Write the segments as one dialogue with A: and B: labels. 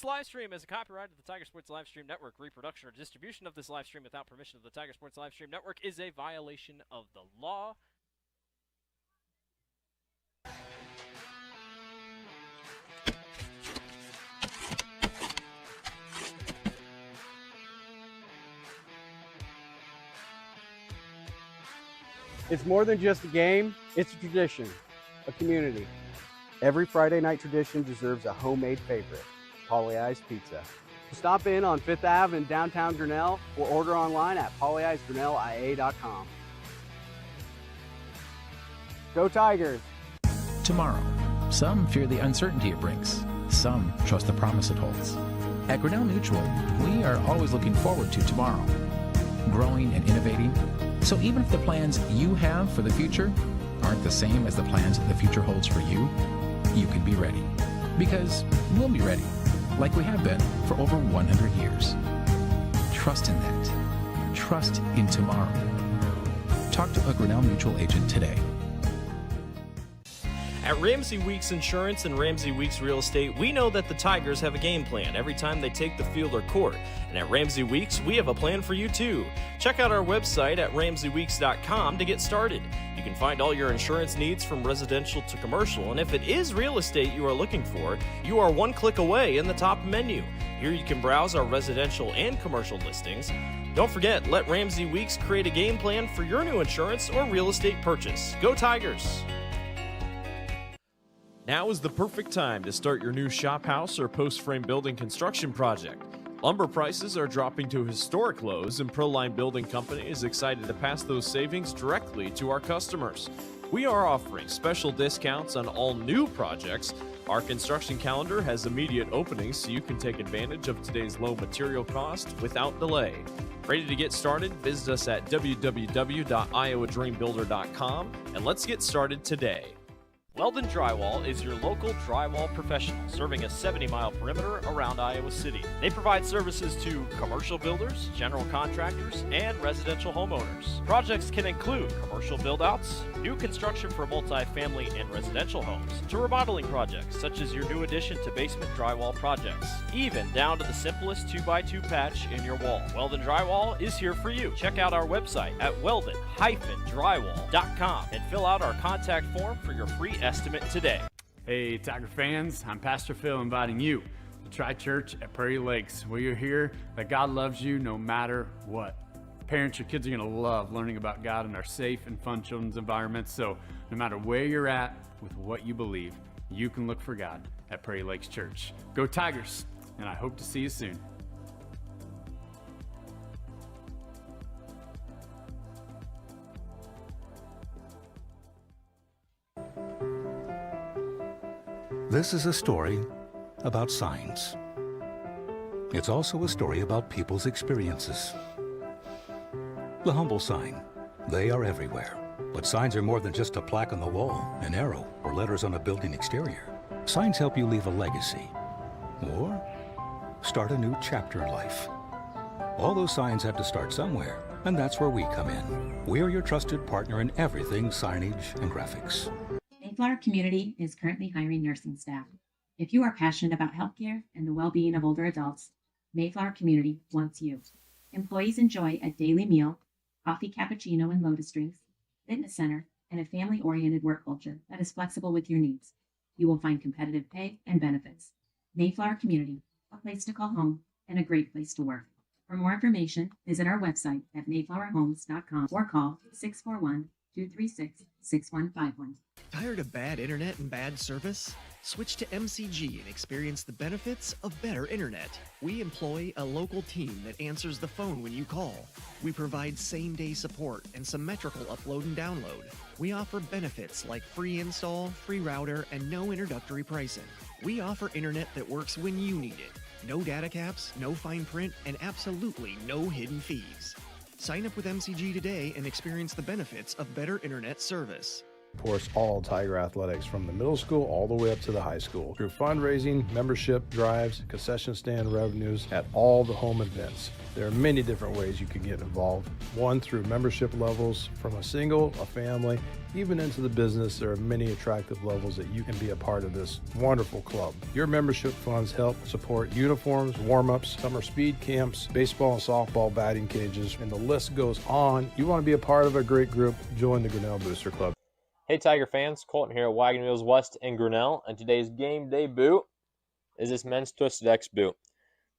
A: This live stream is a copyright of the Tiger Sports Livestream Network. Reproduction or distribution of this live stream without permission of the Tiger Sports Livestream Network is a violation of the law.
B: It's more than just a game, it's a tradition, a community. Every Friday night tradition deserves a homemade favorite, Polly-I's Pizza. Stop in on 5th Ave in downtown Grinnell or order online at pollyi'sgrinnellia.com. Go Tigers!
C: Tomorrow. Some fear the uncertainty it brings. Some trust the promise it holds. At Grinnell Mutual, we are always looking forward to tomorrow, growing and innovating. So even if the plans you have for the future aren't the same as the plans the future holds for you, you can be ready. Because we'll be ready, like we have been for over 100 years. Trust in that. Trust in tomorrow. Talk to a Grinnell Mutual agent today.
A: At Ramsey Weeks Insurance and Ramsey Weeks Real Estate, we know that the Tigers have a game plan every time they take the field or court. And at Ramsey Weeks, we have a plan for you too. Check out our website at ramseyweeks.com to get started. You can find all your insurance needs from residential to commercial, and if it is real estate you are looking for, you are one click away in the top menu. Here you can browse our residential and commercial listings. Don't forget, let Ramsey Weeks create a game plan for your new insurance or real estate purchase. Go Tigers! Now is the perfect time to start your new shop house or post-frame building construction project. Lumber prices are dropping to historic lows, and Proline Building Company is excited to pass those savings directly to our customers. We are offering special discounts on all new projects. Our construction calendar has immediate openings, so you can take advantage of today's low material cost without delay. Ready to get started? Visit us at www.iowadreambuilder.com and let's get started today. Weldon Drywall is your local drywall professional, serving a 70-mile perimeter around Iowa City. They provide services to commercial builders, general contractors, and residential homeowners. Projects can include commercial build-outs, new construction for multi-family and residential homes, to remodeling projects such as your new addition to basement drywall projects, even down to the simplest 2x2 patch in your wall. Weldon Drywall is here for you. Check out our website at weldon-drywall.com and fill out our contact form for your free estimate today.
D: Hey Tiger fans, I'm Pastor Phil inviting you to Tri Church at Prairie Lakes, where you'll hear that God loves you no matter what. Parents, your kids are going to love learning about God in our safe and fun children's environments, so no matter where you're at with what you believe, you can look for God at Prairie Lakes Church. Go Tigers, and I hope to see you soon.
E: This is a story about signs. It's also a story about people's experiences. The humble sign. They are everywhere. But signs are more than just a plaque on the wall, an arrow, or letters on a building exterior. Signs help you leave a legacy or start a new chapter in life. All those signs have to start somewhere, and that's where we come in. We're your trusted partner in everything signage and graphics.
F: Mayflower Community is currently hiring nursing staff. If you are passionate about healthcare and the well-being of older adults, Mayflower Community wants you. Employees enjoy a daily meal, coffee cappuccino and lotus drinks, fitness center, and a family-oriented work culture that is flexible with your needs. You will find competitive pay and benefits. Mayflower Community, a place to call home and a great place to work. For more information, visit our website at mayflowerhomes.com or call 641-236-6151.
G: Tired of bad internet and bad service? Switch to MCG and experience the benefits of better internet. We employ a local team that answers the phone when you call. We provide same-day support and symmetrical upload and download. We offer benefits like free install, free router, and no introductory pricing. We offer internet that works when you need it. No data caps, no fine print, and absolutely no hidden fees. Sign up with MCG today and experience the benefits of better internet service.
H: supports all Tiger athletics from the middle school all the way up to the high school through fundraising, membership drives, concession stand revenues at all the home events. There are many different ways you can get involved. One, through membership levels from a single, a family, even into the business. There are many attractive levels that you can be a part of this wonderful club. Your membership funds help support uniforms, warm-ups, summer speed camps, baseball and softball batting cages, and the list goes on. You want to be a part of a great group, join the Grinnell Booster Club.
I: Hey Tiger fans, Colton here at Wagon Wheels West in Grinnell, and today's game day boot is this men's Twisted X boot.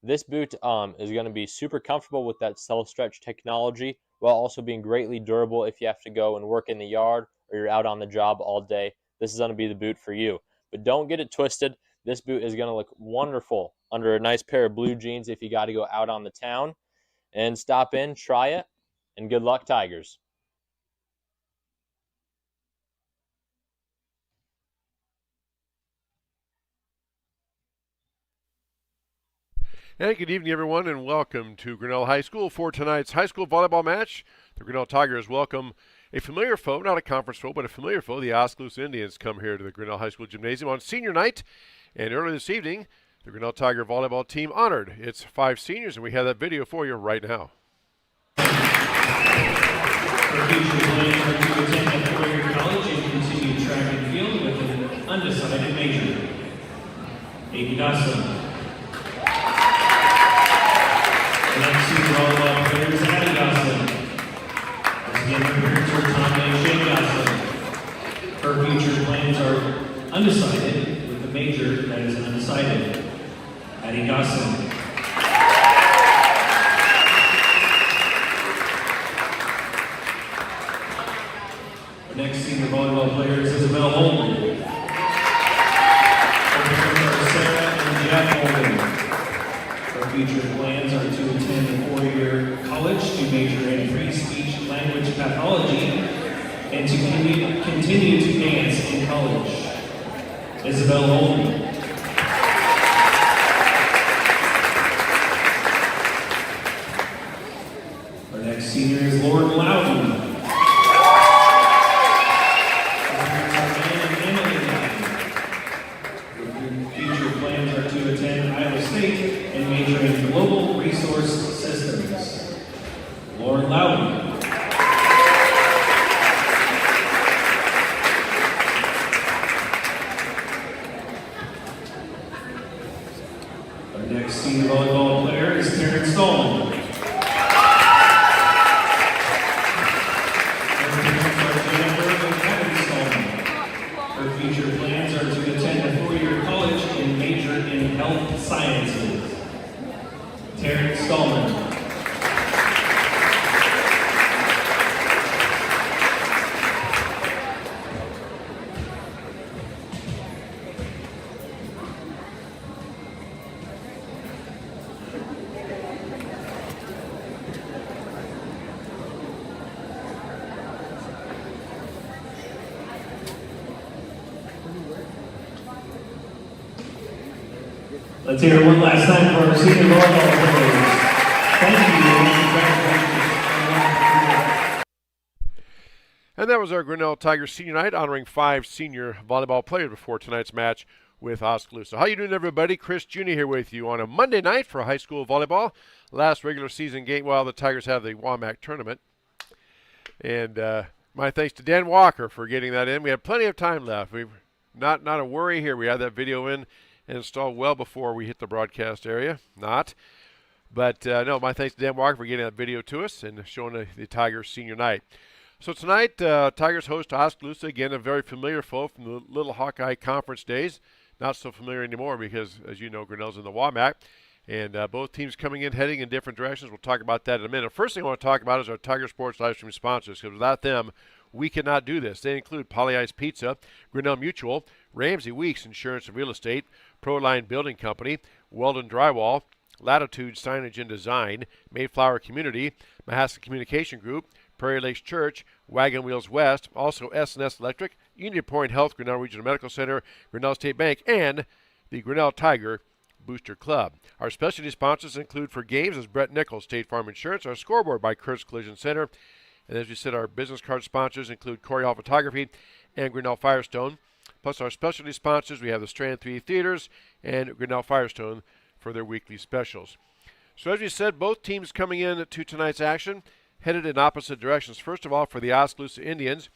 I: This boot is going to be super comfortable with that cell stretch technology while also being greatly durable if you have to go and work in the yard or you're out on the job all day. This is going to be the boot for you. But don't get it twisted. This boot is going to look wonderful under a nice pair of blue jeans if you got to go out on the town. And stop in, try it, and good luck, Tigers.
J: And good evening, everyone, and welcome to Grinnell High School for tonight's high school volleyball match. The Grinnell Tigers welcome a familiar foe, not a conference foe, but a familiar foe. The Oskaloosa Indians come here to the Grinnell High School Gymnasium on senior night. And earlier this evening, the Grinnell Tiger volleyball team honored its 5 seniors, and we have that video for you right now.
K: For future players to attend a four-year college and continue track and field with an undecided major. Aiden Gosselin. The next senior volleyball player is Addie Gosselin. Once again, her parents are Tom and Shane Gosselin. Her future plans are undecided with a major that is undecided. Addie Gosselin. Our next senior volleyball player is Isabel Holden. Her parents are Sarah and Jeff Holden. Her future plans are to attend a four-year college to major in free-speech language pathology and to continue to dance in college. Isabel Holden. Our next senior is Lauren Loudon. Her parents are Ann and Emily Loudon. Her future plans are to attend Iowa State and major in global resource systems. Lauren Loudon. Our next senior volleyball player is Terrence Stallman. Her parents are Jennifer and Kevin Stallman. Her future plans are to attend a four-year college and major in health sciences. Terrence Stallman. Let's hear it one last time for our senior volleyball players. Thank you.
J: And that was our Grinnell Tigers senior night, honoring 5 senior volleyball players before tonight's match with Oskaloosa. How you doing, everybody? Chris Jr. here with you on a Monday night for high school volleyball. Last regular season game while the Tigers have the WAMAC tournament. And my thanks to Dan Walker for getting that in. We have plenty of time left. We've not a worry here. We had that video in and installed well before we hit the broadcast area. But no, my thanks to Dan Walker for getting that video to us and showing the Tigers senior night. So tonight, Tigers host Oskaloosa, again, a very familiar foe from the Little Hawkeye Conference days. Not so familiar anymore because, as you know, Grinnell's in the WAMAC. And both teams coming in, heading in different directions. We'll talk about that in a minute. First thing I want to talk about is our Tiger Sports live stream sponsors, because without them, we cannot do this. They include Poly Ice Pizza, Grinnell Mutual, Ramsey Weeks Insurance and Real Estate, Proline Building Company, Weldon Drywall, Latitude Signage and Design, Mayflower Community, Mahassa Communication Group, Prairie Lakes Church, Wagon Wheels West, also S&S Electric, Union Point Health, Grinnell Regional Medical Center, Grinnell State Bank, and the Grinnell Tiger Booster Club. Our specialty sponsors include for games is Brett Nichols, State Farm Insurance, our scoreboard by Kurt's Collision Center, And as we said, our business card sponsors include Corey Hall Photography and Grinnell Firestone. Plus our specialty sponsors, we have the Strand 3 Theaters and Grinnell Firestone for their weekly specials. So as we said, both teams coming in to tonight's action headed in opposite directions. First of all, for the Oskaloosa Indians,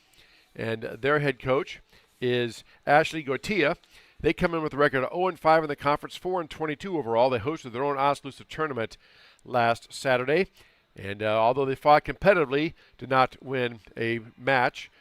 J: and their head coach is Ashley Goitia. They come in with a record of 0-5 in the conference, 4-22 overall. They hosted their own Oskaloosa tournament last Saturday. And although they fought competitively, did not win a match.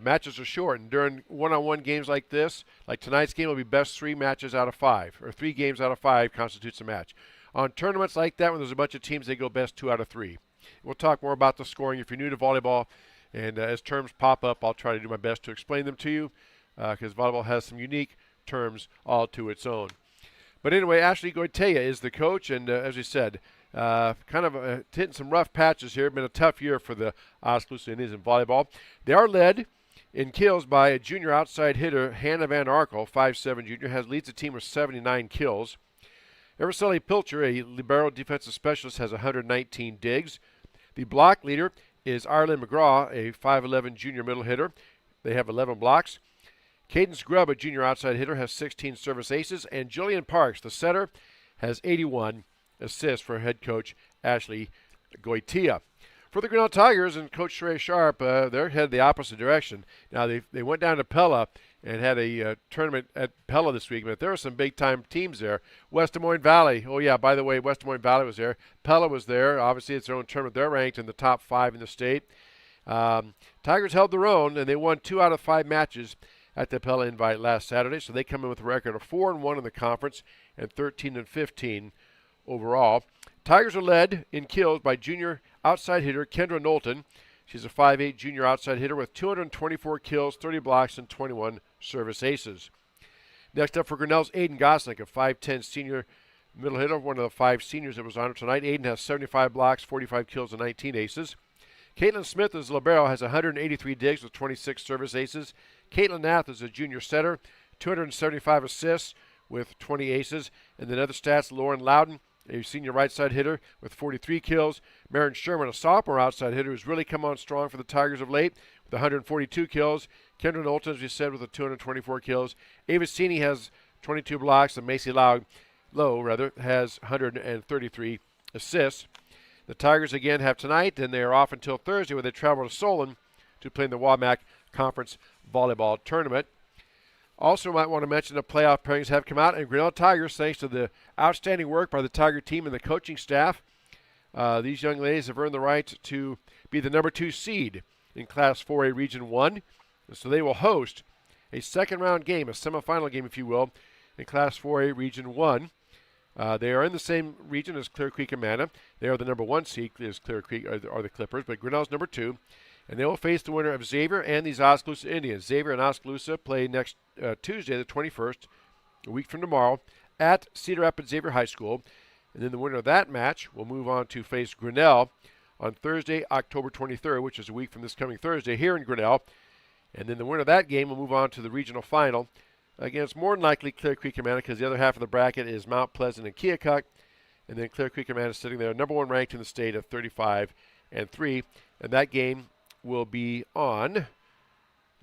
J: Matches are short, and during one-on-one games like this, like tonight's game will be best 3 matches out of 5, or 3 games out of 5 constitutes a match. On tournaments like that, when there's a bunch of teams, they go best 2 out of 3. We'll talk more about the scoring if you're new to volleyball, and as terms pop up, I'll try to do my best to explain them to you, because volleyball has some unique terms all to its own. But anyway, Ashley Goitia is the coach, and as we said, kind of hitting some rough patches here. It's been a tough year for the Oskaloosa Indians in volleyball. They are led in kills by a junior outside hitter, Hannah Van Arkel, 5'7" junior, leads the team with 79 kills. Eversely Pilcher, a libero defensive specialist, has 119 digs. The block leader is Arlen McGraw, a 5'11" junior middle hitter. They have 11 blocks. Cadence Grubb, a junior outside hitter, has 16 service aces. And Jillian Parks, the setter, has 81 assists for head coach Ashley Goitia. For the Grinnell Tigers and Coach Sheree Sharp, they're headed the opposite direction. Now, they went down to Pella and had a tournament at Pella this week, but there are some big-time teams there. West Des Moines Valley. Oh, yeah, by the way, West Des Moines Valley was there. Pella was there. Obviously, it's their own tournament. They're ranked in the top 5 in the state. Tigers held their own, and they won 2 out of 5 matches at the Pella Invite last Saturday, so they come in with a record of 4-1 in the conference and 13-15 overall. Tigers are led in kills by junior outside hitter Kendra Knowlton. She's a 5'8" junior outside hitter with 224 kills, 30 blocks, and 21 service aces. Next up for Grinnell's Aiden Gosnick, a 5'10" senior middle hitter, one of the 5 seniors that was honored tonight. Aiden has 75 blocks, 45 kills, and 19 aces. Caitlin Smith is libero, has 183 digs with 26 service aces. Caitlin Nath is a junior setter, 275 assists with 20 aces. And then other stats, Lauren Loudon, a senior right side hitter with 43 kills. Marin Sherman, a sophomore outside hitter who's really come on strong for the Tigers of late with 142 kills. Kendra Knowlton, as we said, with 224 kills. Ava Cini has 22 blocks, and Macy Lowe has 133 assists. The Tigers again have tonight, and they are off until Thursday when they travel to Solon to play in the WAMAC Conference Volleyball Tournament. Also, might want to mention the playoff pairings have come out, and Grinnell Tigers, thanks to the outstanding work by the Tiger team and the coaching staff, these young ladies have earned the right to be the number 2 seed in Class 4A Region 1. So they will host a second-round game, a semifinal game, if you will, in Class 4A Region 1. They are in the same region as Clear Creek and Manna. They are the number 1 seed, as Clear Creek are the Clippers, but Grinnell's number 2. And they will face the winner of Xavier and these Oskaloosa Indians. Xavier and Oskaloosa play next Tuesday, the 21st, a week from tomorrow, at Cedar Rapids Xavier High School. And then the winner of that match will move on to face Grinnell on Thursday, October 23rd, which is a week from this coming Thursday here in Grinnell. And then the winner of that game will move on to the regional final against more than likely Clear Creek and Manna, because the other half of the bracket is Mount Pleasant and Keokuk. And then Clear Creek and Manna sitting there, number 1 ranked in the state at 35-3. And that game will be on,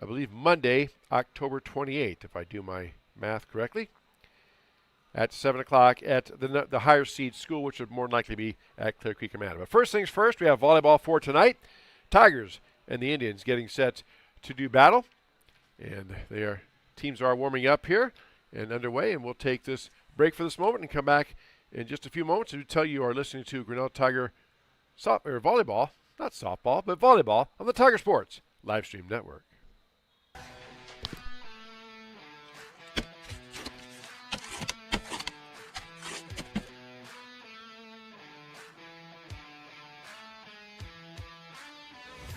J: I believe, Monday, October 28th, if I do my math correctly, at 7 o'clock at the higher seed school, which would more than likely be at Clear Creek and Manna. But first things first, we have volleyball for tonight. Tigers and the Indians getting set to do battle. And their teams are warming up here and underway, and we'll take this break for this moment and come back in just a few moments to tell you are listening to Grinnell Tiger volleyball, not softball, but volleyball on the Tiger Sports Livestream Network.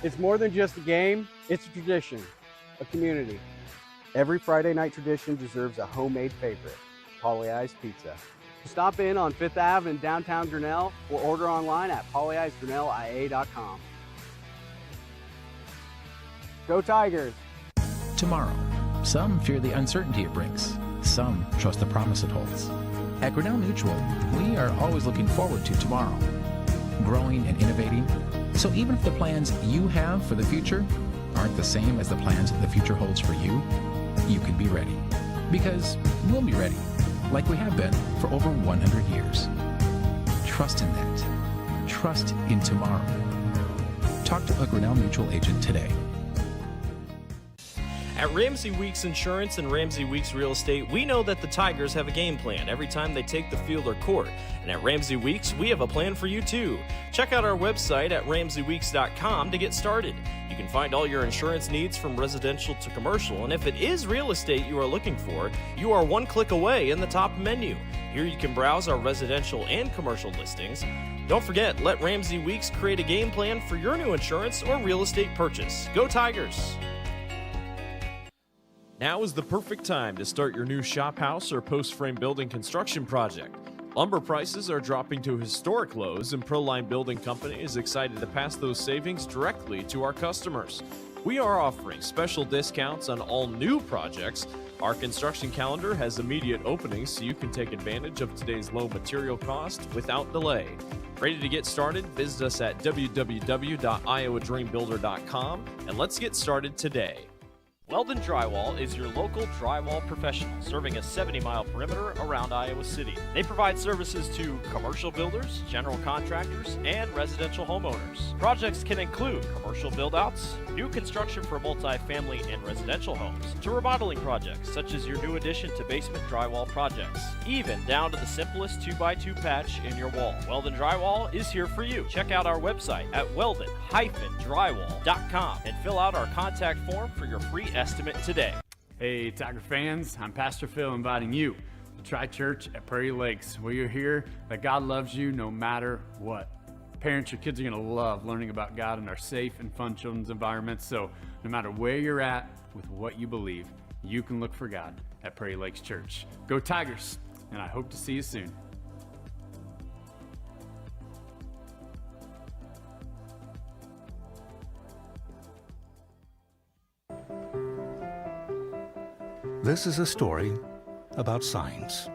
B: It's more than just a game, it's a tradition, a community. Every Friday night tradition deserves a homemade favorite, Polly-I's Pizza. Stop in on 5th Ave in downtown Grinnell or order online at pollyi'sgrinnellia.com. Go Tigers!
C: Tomorrow, some fear the uncertainty it brings. Some trust the promise it holds. At Grinnell Mutual, we are always looking forward to tomorrow. Growing and innovating, So even if the plans you have for the future aren't the same as the plans the future holds for you, you can be ready. Because we'll be ready, like we have been for over 100 years. Trust in that. Trust in tomorrow. Talk to a Grinnell Mutual agent today.
A: At Ramsey Weeks Insurance and Ramsey Weeks Real Estate, we know that the Tigers have a game plan every time they take the field or court. And at Ramsey Weeks, we have a plan for you too. Check out our website at ramseyweeks.com to get started. You can find all your insurance needs from residential to commercial, and if it is real estate you are looking for, you are one click away in the top menu. Here you can browse our residential and commercial listings. Don't forget, let Ramsey Weeks create a game plan for your new insurance or real estate purchase. Go Tigers! Now is the perfect time to start your new shop house or post-frame building construction project. Lumber prices are dropping to historic lows, and Proline Building Company is excited to pass those savings directly to our customers. We are offering special discounts on all new projects. Our construction calendar has immediate openings, so you can take advantage of today's low material cost without delay. Ready to get started? Visit us at www.iowadreambuilder.com and let's get started today. Weldon Drywall is your local drywall professional, serving a 70-mile perimeter around Iowa City. They provide services to commercial builders, general contractors, and residential homeowners. Projects can include commercial build-outs, new construction for multi-family and residential homes, to remodeling projects such as your new addition to basement drywall projects, even down to the simplest 2x2 patch in your wall. Weldon Drywall is here for you. Check out our website at weldon-drywall.com and fill out our contact form for your free estimate today.
D: Hey, Tiger fans, I'm Pastor Phil inviting you to try church at Prairie Lakes, where you'll hear that God loves you no matter what. Parents, your kids are going to love learning about God in our safe and fun children's environments, so no matter where you're at with what you believe, you can look for God at Prairie Lakes Church. Go Tigers, and I hope to see you soon.
E: This is a story about signs.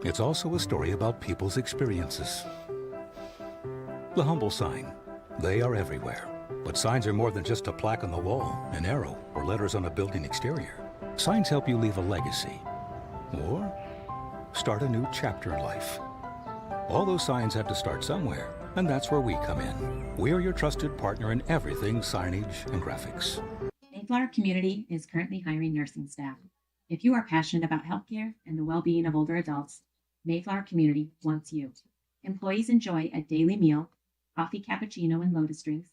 E: It's also a story about people's experiences. The humble sign. They are everywhere. But signs are more than just a plaque on the wall, an arrow, or letters on a building exterior. Signs help you leave a legacy or start a new chapter in life. All those signs have to start somewhere, and that's where we come in. We are your trusted partner in everything signage and graphics.
F: Mayflower Community is currently hiring nursing staff. If you are passionate about healthcare and the well-being of older adults, Mayflower Community wants you. Employees enjoy a daily meal, coffee cappuccino and lotus drinks,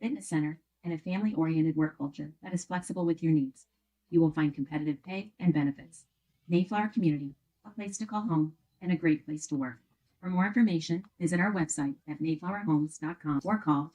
F: fitness center, and a family-oriented work culture that is flexible with your needs. You will find competitive pay and benefits. Mayflower Community, a place to call home and a great place to work. For more information, visit our website at mayflowerhomes.com or call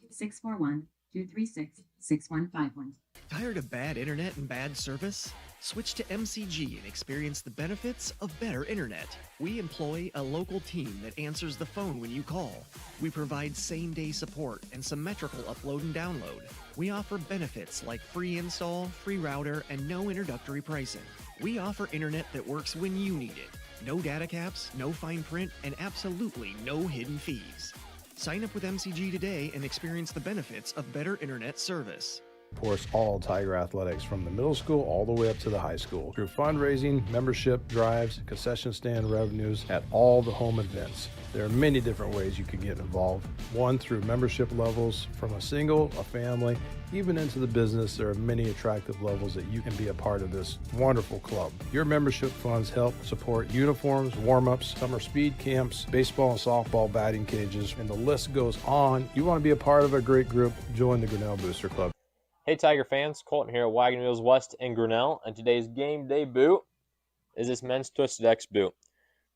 F: 641-236-6151.
G: Tired of bad internet and bad service? Switch to MCG and experience the benefits of better internet. We employ a local team that answers the phone when you call. We provide same-day support and symmetrical upload and download. We offer benefits like free install, free router, and no introductory pricing. We offer internet that works when you need it. No data caps, no fine print, and absolutely no hidden fees. Sign up with MCG today and experience the benefits of better internet service.
H: Of course, all Tiger athletics from the middle school all the way up to the high school through fundraising, membership, drives, concession stand revenues at all the home events. There are many different ways you can get involved. One, through membership levels from a single, a family, even into the business. There are many attractive levels that you can be a part of this wonderful club. Your membership funds help support uniforms, warm-ups, summer speed camps, baseball and softball batting cages, and the list goes on. You want to be a part of a great group? Join the Grinnell Booster Club.
I: Hey Tiger fans, Colton here at Wagon Wheels West in Grinnell, and today's game day boot is this men's Twisted X boot.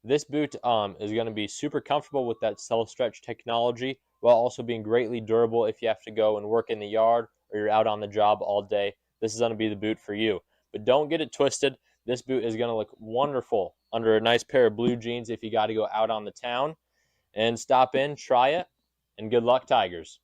I: This boot is going to be super comfortable with that self-stretch technology while also being greatly durable if you have to go and work in the yard or you're out on the job all day. This is going to be the boot for you. But don't get it twisted. This boot is going to look wonderful under a nice pair of blue jeans if you got to go out on the town. And stop in, try it, and good luck, Tigers.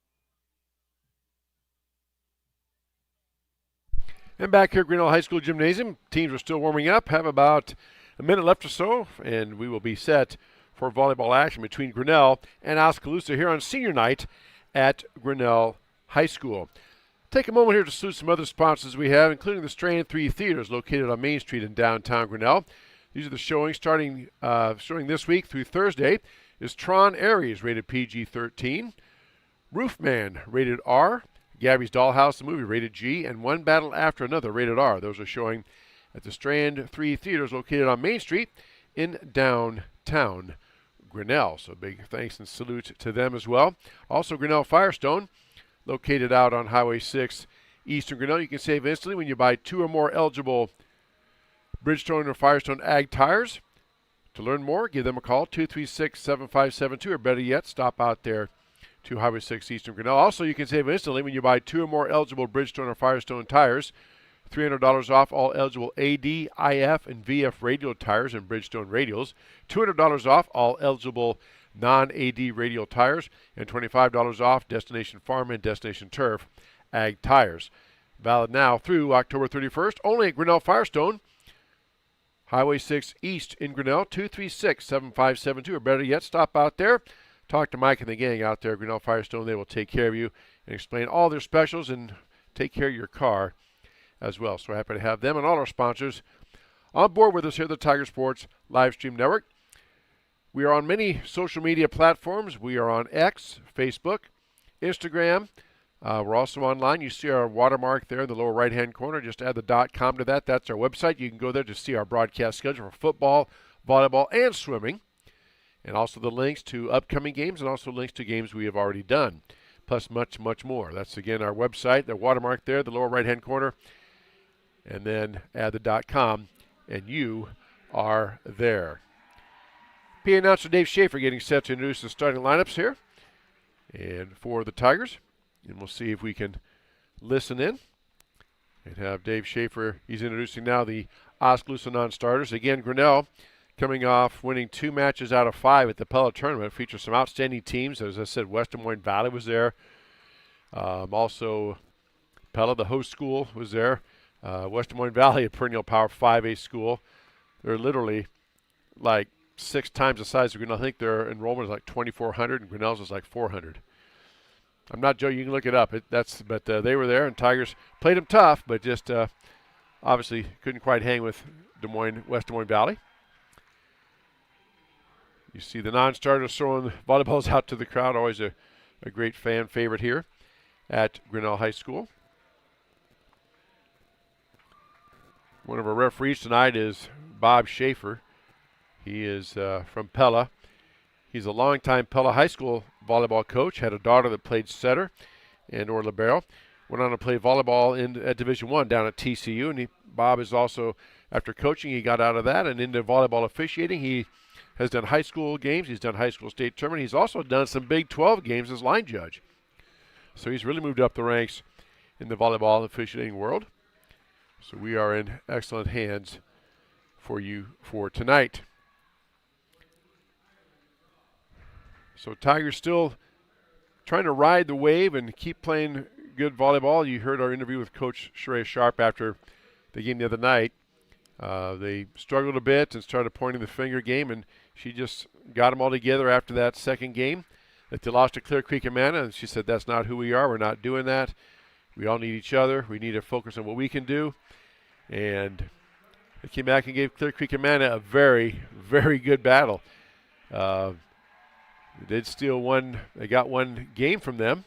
J: And back here at Grinnell High School Gymnasium, teams are still warming up, have about a minute left or so, and we will be set for volleyball action between Grinnell and Oskaloosa here on senior night at Grinnell High School. Take a moment here to salute some other sponsors we have, including the Strand 3 Theaters located on Main Street in downtown Grinnell. These are the showings showing this week through Thursday is Tron Ares, rated PG-13, Roofman, rated R, Gabby's Dollhouse, the movie, rated G, and One Battle After Another, rated R. Those are showing at the Strand 3 Theaters located on Main Street in downtown Grinnell. So big thanks and salute to them as well. Also, Grinnell Firestone, located out on Highway 6 Eastern Grinnell. You can save instantly when you buy 2 or more eligible Bridgestone or Firestone Ag tires. To learn more, give them a call, 236-7572, or better yet, stop out there to Highway 6 Eastern Grinnell. Also, you can save instantly when you buy 2 or more eligible Bridgestone or Firestone tires. $300 off all eligible AD, IF, and VF radial tires and Bridgestone radials. $200 off all eligible non-AD radial tires, and $25 off Destination Farm and Destination Turf Ag tires. Valid now through October 31st, only at Grinnell Firestone, Highway 6 East in Grinnell, 236-7572, or better yet, stop out there. Talk to Mike and the gang out there at Grinnell Firestone. They will take care of you and explain all their specials and take care of your car as well. So happy to have them and all our sponsors on board with us here at the Tiger Sports Live Stream Network. We are on many social media platforms. We are on X, Facebook, Instagram. We're also online. You see our watermark there in the lower right-hand corner. Just add the .com to that. That's our website. You can go there to see our broadcast schedule for football, volleyball, and swimming, and also the links to upcoming games and also links to games we have already done, plus much, much more. That's, again, our website, the watermark there, the lower right-hand corner, and then add the .com, and you are there. PA announcer Dave Schaefer getting set to introduce the starting lineups here and for the Tigers. And we'll see if we can listen in and have Dave Schaefer. He's introducing now the Oskaloosa non-starters. Again, Grinnell coming off winning 2 matches out of 5 at the Pella tournament. Features some outstanding teams. As I said, West Des Moines Valley was there. Also, Pella, the host school, was there. West Des Moines Valley, a perennial Power 5A school. They're literally like 6 times the size of Grinnell. I think their enrollment is like 2,400, and Grinnell's is like 400. I'm not joking. You can look it up. But they were there, and Tigers played them tough, but just obviously couldn't quite hang with West Des Moines Valley. You see the non-starters throwing volleyballs out to the crowd. Always a great fan favorite here at Grinnell High School. One of our referees tonight is Bob Schaefer. He is from Pella. He's a longtime Pella High School volleyball coach. Had a daughter that played setter and or libero. Went on to play volleyball at Division I down at TCU. And Bob is also, after coaching, he got out of that and into volleyball officiating. He has done high school games. He's done high school state tournament. He's also done some Big 12 games as line judge. So he's really moved up the ranks in the volleyball officiating world. So we are in excellent hands for you for tonight. So Tigers still trying to ride the wave and keep playing good volleyball. You heard our interview with Coach Sheree Sharp after the game the other night. They struggled a bit and started pointing the finger game, and she just got them all together after that second game that they lost to Clear Creek and Manna, and she said, that's not who we are. We're not doing that. We all need each other. We need to focus on what we can do. And they came back and gave Clear Creek and Manna a very, very good battle. They got one game from them.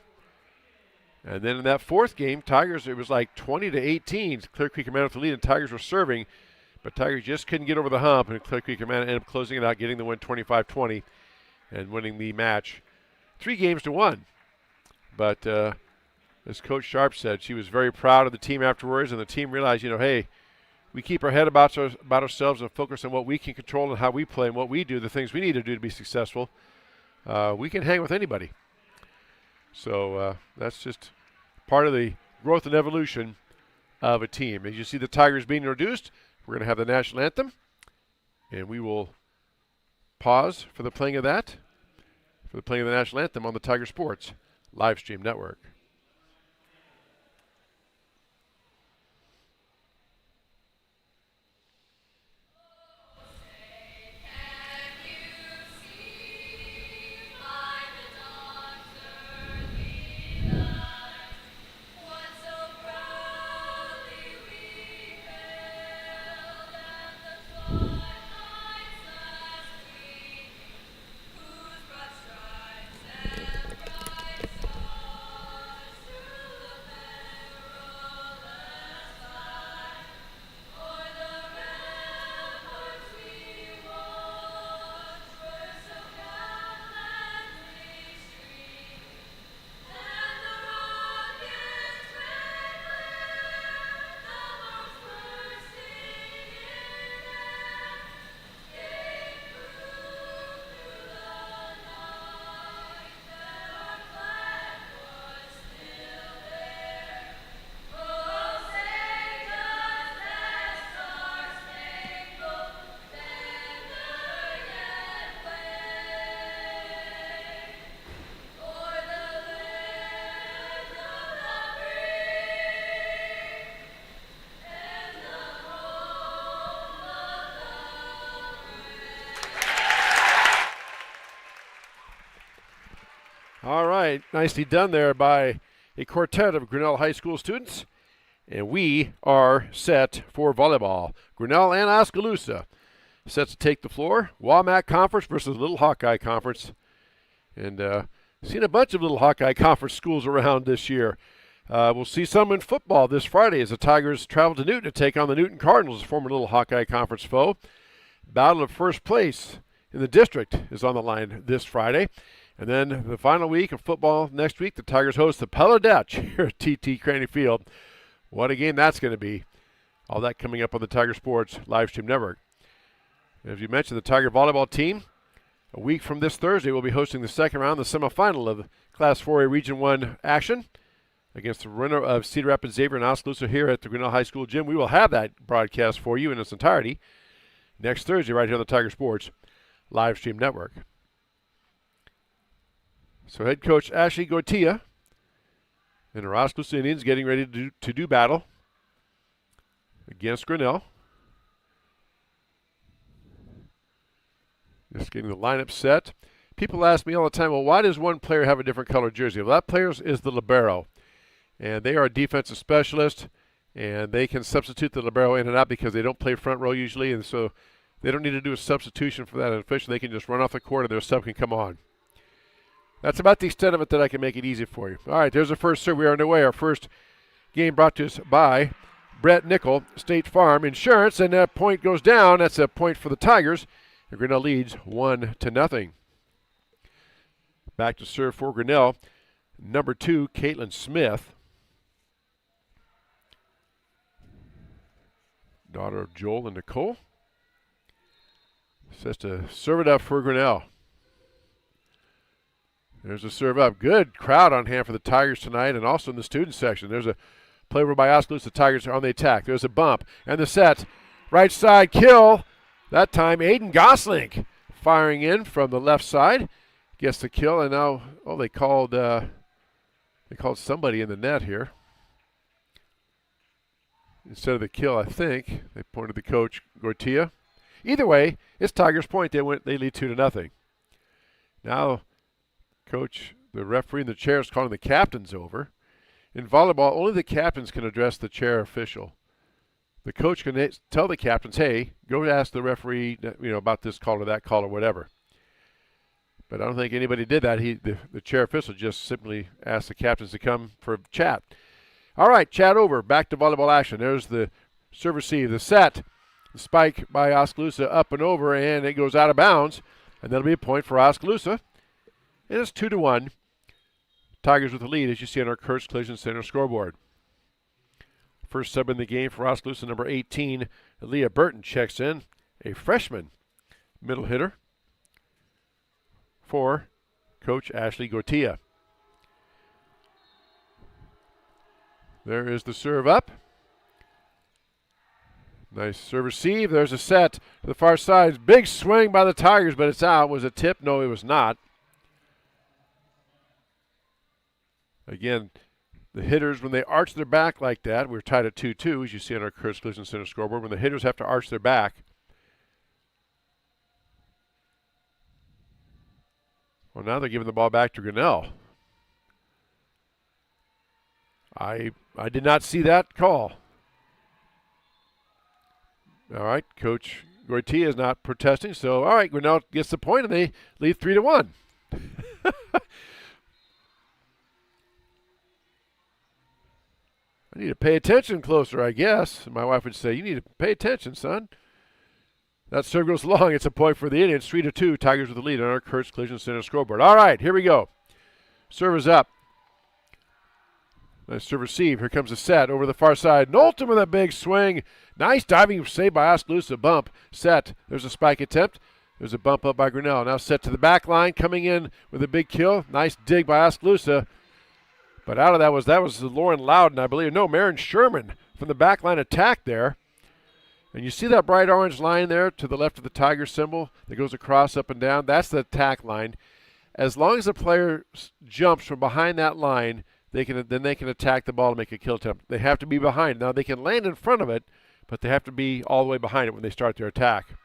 J: And then in that fourth game, Tigers, it was like 20-18. Clear Creek and Manna with the lead, and Tigers were serving. But Tigers just couldn't get over the hump, and Clear Creek and Manna ended up closing it out, getting the win 25-20 and winning the match 3-1. But as Coach Sharp said, she was very proud of the team afterwards, and the team realized, hey, we keep our head about ourselves and focus on what we can control and how we play and what we do, the things we need to do to be successful. We can hang with anybody. So that's just part of the growth and evolution of a team. As you see the Tigers being introduced, we're going to have the national anthem, and we will pause for the playing of that, for the playing of the national anthem on the Tiger Sports Live Stream Network. right, nicely done there by a quartet of Grinnell High School students. And we are set for volleyball. Grinnell and Oskaloosa set to take the floor. Wamac Conference versus Little Hawkeye Conference. And seen a bunch of Little Hawkeye Conference schools around this year. We'll see some in football this Friday as the Tigers travel to Newton to take on the Newton Cardinals, a former Little Hawkeye Conference foe. Battle of first place in the district is on the line this Friday. And then the final week of football next week, the Tigers host the Pella Dutch here at TT Craney Field. What a game that's going to be. All that coming up on the Tiger Sports live stream network. As you mentioned, the Tiger volleyball team, a week from this Thursday, will be hosting the second round, the semifinal of Class 4A Region 1 action against the winner of Cedar Rapids Xavier and Oskaloosa here at the Grinnell High School gym. We will have that broadcast for you in its entirety next Thursday right here on the Tiger Sports live stream network. So head coach Ashley Goitia and the Oskaloosa Indians getting ready to do battle against Grinnell. Just getting the lineup set. People ask me all the time, well, why does one player have a different color jersey? Well, that player is the libero. And they are a defensive specialist, and they can substitute the libero in and out because they don't play front row usually, and so they don't need to do a substitution for that official. They can just run off the court and their sub can come on. That's about the extent of it that I can make it easy for you. All right, there's the first serve. We are underway. Our first game brought to us by Brett Nickel, State Farm Insurance, and that point goes down. That's a point for the Tigers. And Grinnell leads 1-0. Back to serve for Grinnell. Number 2, Caitlin Smith, daughter of Joel and Nicole. Says to serve it up for Grinnell. There's a serve up. Good crowd on hand for the Tigers tonight and also in the student section. There's a play over by Oskaloosa. The Tigers are on the attack. There's a bump. And the set. Right side kill. That time Aiden Gosling firing in from the left side. Gets the kill. And now, they called somebody in the net here. Instead of the kill, I think. They pointed the coach, Goitia. Either way, it's Tigers' point. They lead 2-0. Now, coach, the referee in the chair is calling the captains over. In volleyball, only the captains can address the chair official. The coach can tell the captains, hey, go ask the referee, about this call or that call or whatever. But I don't think anybody did that. The chair official just simply asked the captains to come for a chat. All right, chat over. Back to volleyball action. There's the serve receive, the set. The spike by Oskaloosa up and over, and it goes out of bounds. And that'll be a point for Oskaloosa. And it's 2-1. Tigers with the lead, as you see on our Kurtz Collision Center scoreboard. First sub in the game for Oskaloosa, number 18, Leah Burton checks in, a freshman middle hitter for Coach Ashley Goitia. There is the serve up. Nice serve receive. There's a set to the far side. Big swing by the Tigers, but it's out. Was it tip? No, it was not. Again, the hitters, when they arch their back like that, we're tied at 2-2, as you see on our Kurtz Collision Center scoreboard. When the hitters have to arch their back, well, now they're giving the ball back to Grinnell. I did not see that call. All right, Coach Goitia is not protesting, so all right, Grinnell gets the point, and they lead 3-1. I need to pay attention closer, I guess. My wife would say, you need to pay attention, son. That serve goes long. It's a point for the Indians. 3-2, Tigers with the lead on our Kurtz Collision Center scoreboard. All right, here we go. Serve is up. Nice serve receive. Here comes the set over the far side. Knowlton with a big swing. Nice diving save by Oskaloosa. Bump. Set. There's a spike attempt. There's a bump up by Grinnell. Now set to the back line. Coming in with a big kill. Nice dig by Oskaloosa. But out of that was Lauren Loudon, I believe. No, Marin Sherman from the back line attack there. And you see that bright orange line there to the left of the Tiger symbol that goes across up and down? That's the attack line. As long as the player jumps from behind that line, they can attack the ball and make a kill attempt. They have to be behind. Now, they can land in front of it, but they have to be all the way behind it when they start their attack.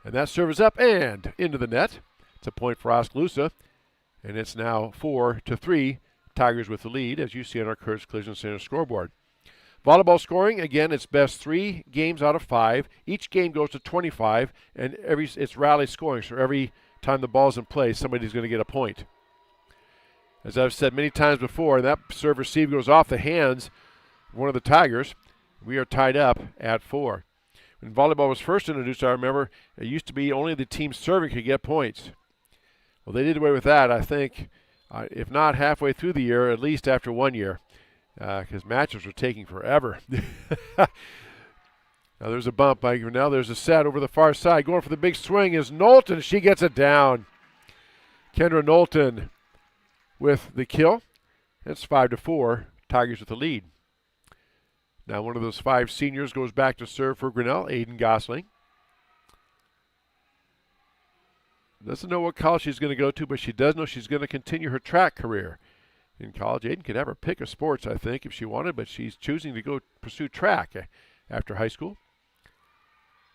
J: And that serve is up and into the net. It's a point for Oskaloosa. And it's now 4-3, Tigers with the lead, as you see on our Kurtz Collision Center scoreboard. Volleyball scoring, again, it's best 3 games out of 5. Each game goes to 25, and it's rally scoring, so every time the ball's in play, somebody's going to get a point. As I've said many times before, that serve receive goes off the hands of one of the Tigers. We are tied up at 4. When volleyball was first introduced, I remember it used to be only the team serving could get points. Well, they did away with that, I think, if not halfway through the year, at least after 1 year, because matches were taking forever. Now there's a bump by Grinnell. There's a set over the far side. Going for the big swing is Knowlton. She gets it down. Kendra Knowlton with the kill. It's 5-4. Tigers with the lead. Now one of those 5 seniors goes back to serve for Grinnell, Aiden Gosling. Doesn't know what college she's going to go to, but she does know she's going to continue her track career. In college, Aiden could have her pick of sports, I think, if she wanted, but she's choosing to go pursue track after high school.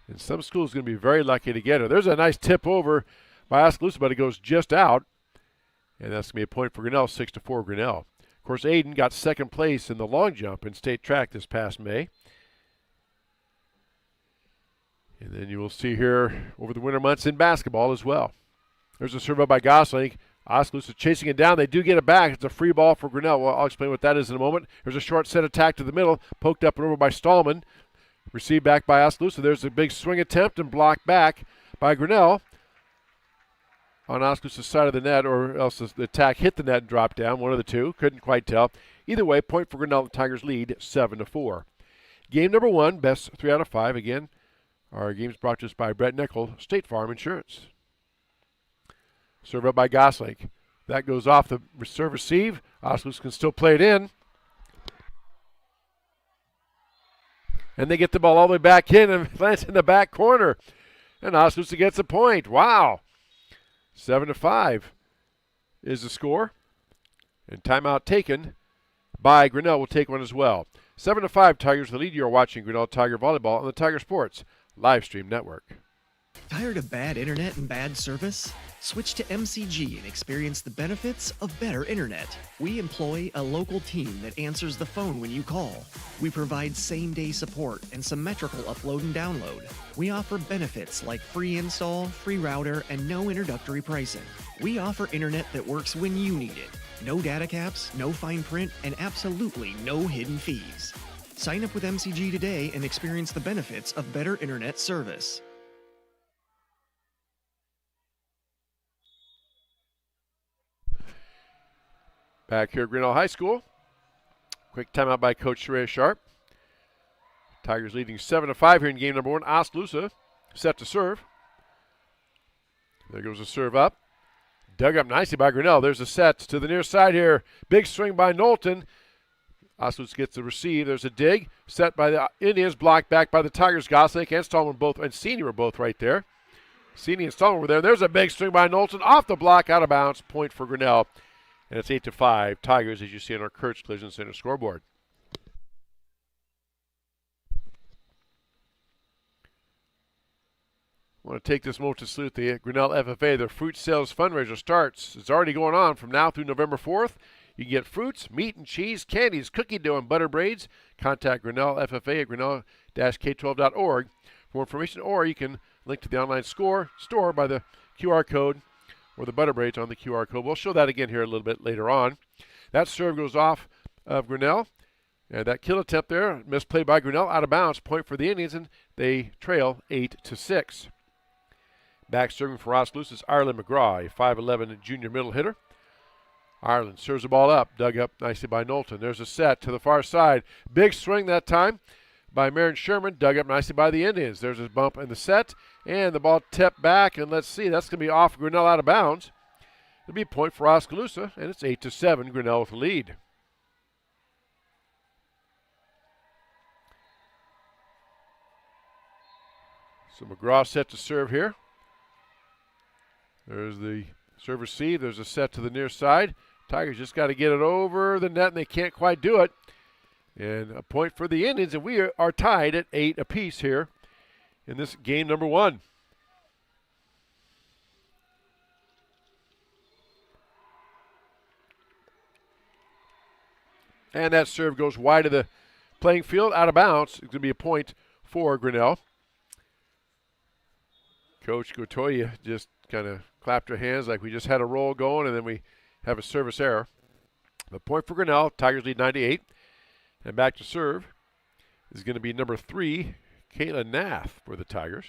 J: And some schools are going to be very lucky to get her. There's a nice tip over by Oskaloosa, but it goes just out. And that's going to be a point for Grinnell, 6-4 Grinnell. Of course, Aiden got second place in the long jump in state track this past May. And then you will see here over the winter months in basketball as well. There's a serve up by Gosling. Oskaloosa chasing it down. They do get it back. It's a free ball for Grinnell. Well, I'll explain what that is in a moment. There's a short set attack to the middle. Poked up and over by Stallman. Received back by Oskaloosa. There's a big swing attempt and blocked back by Grinnell on Oskaloosa's side of the net, or else the attack hit the net and dropped down. One of the two. Couldn't quite tell. Either way, point for Grinnell. The Tigers lead 7-4. Game number 1, best 3 out of 5. Again, our game's brought to us by Brett Nickel, State Farm Insurance. Serve up by Gosling. That goes off the serve receive. Oskaloosa can still play it in. And they get the ball all the way back in and lands in the back corner. And Oskaloosa gets a point. Wow. 7-5 is the score. And timeout taken by Grinnell. Will take one as well. 7-5 Tigers the lead. You're watching Grinnell Tiger Volleyball on the Tiger Sports Live Stream Network.
G: Tired of bad internet and bad service? Switch to MCG and experience the benefits of better internet. We employ a local team that answers the phone when you call. We provide same-day support and symmetrical upload and download. We offer benefits like free install, free router, and no introductory pricing. We offer internet that works when you need it. No data caps, no fine print, and absolutely no hidden fees. Sign up with MCG today and experience the benefits of better internet service.
J: Back here at Grinnell High School. Quick timeout by Coach Sheree Sharp. Tigers leading 7-5 here in game number 1. Oskaloosa set to serve. There goes the serve up. Dug up nicely by Grinnell. There's a set to the near side here. Big swing by Knowlton. Oskaloosa gets the receive. There's a dig. Set by the Indians. Blocked back by the Tigers. Gosling and Stallman both, and Sini were both right there. Sini and Stallman were there. There's a big swing by Knowlton. Off the block, out of bounds. Point for Grinnell. And it's 8-5 Tigers, as you see on our Kurtz Collision Center scoreboard. I want to take this moment to salute the Grinnell FFA. Their fruit sales fundraiser starts. It's already going on from now through November 4th. You can get fruits, meat and cheese, candies, cookie dough, and butter braids. Contact Grinnell FFA at grinnell-k12.org for more information, or you can link to the online store by the QR code or the butter braids on the QR code. We'll show that again here a little bit later on. That serve goes off of Grinnell. And that kill attempt there, misplayed by Grinnell, out of bounds. Point for the Indians, and they trail 8-6. Back serving for Oskaloosa is Ireland McGraw, a 5'11 junior middle hitter. Ireland serves the ball up, dug up nicely by Knowlton. There's a set to the far side. Big swing that time by Marin Sherman, dug up nicely by the Indians. There's a bump in the set, and the ball tipped back, and let's see, that's going to be off Grinnell out of bounds. It'll be a point for Oskaloosa, and it's 8-7, Grinnell with the lead. So McGraw set to serve here. There's the serve receive. There's a set to the near side. Tigers just got to get it over the net, and they can't quite do it. And a point for the Indians, and we are tied at 8 apiece here in this game number 1. And that serve goes wide of the playing field, out of bounds. It's going to be a point for Grinnell. Coach Gotoya just kind of clapped her hands like we just had a roll going, and then we have a service error. The point for Grinnell. Tigers lead 98. And back to serve is going to be number 3, Kayla Nath for the Tigers.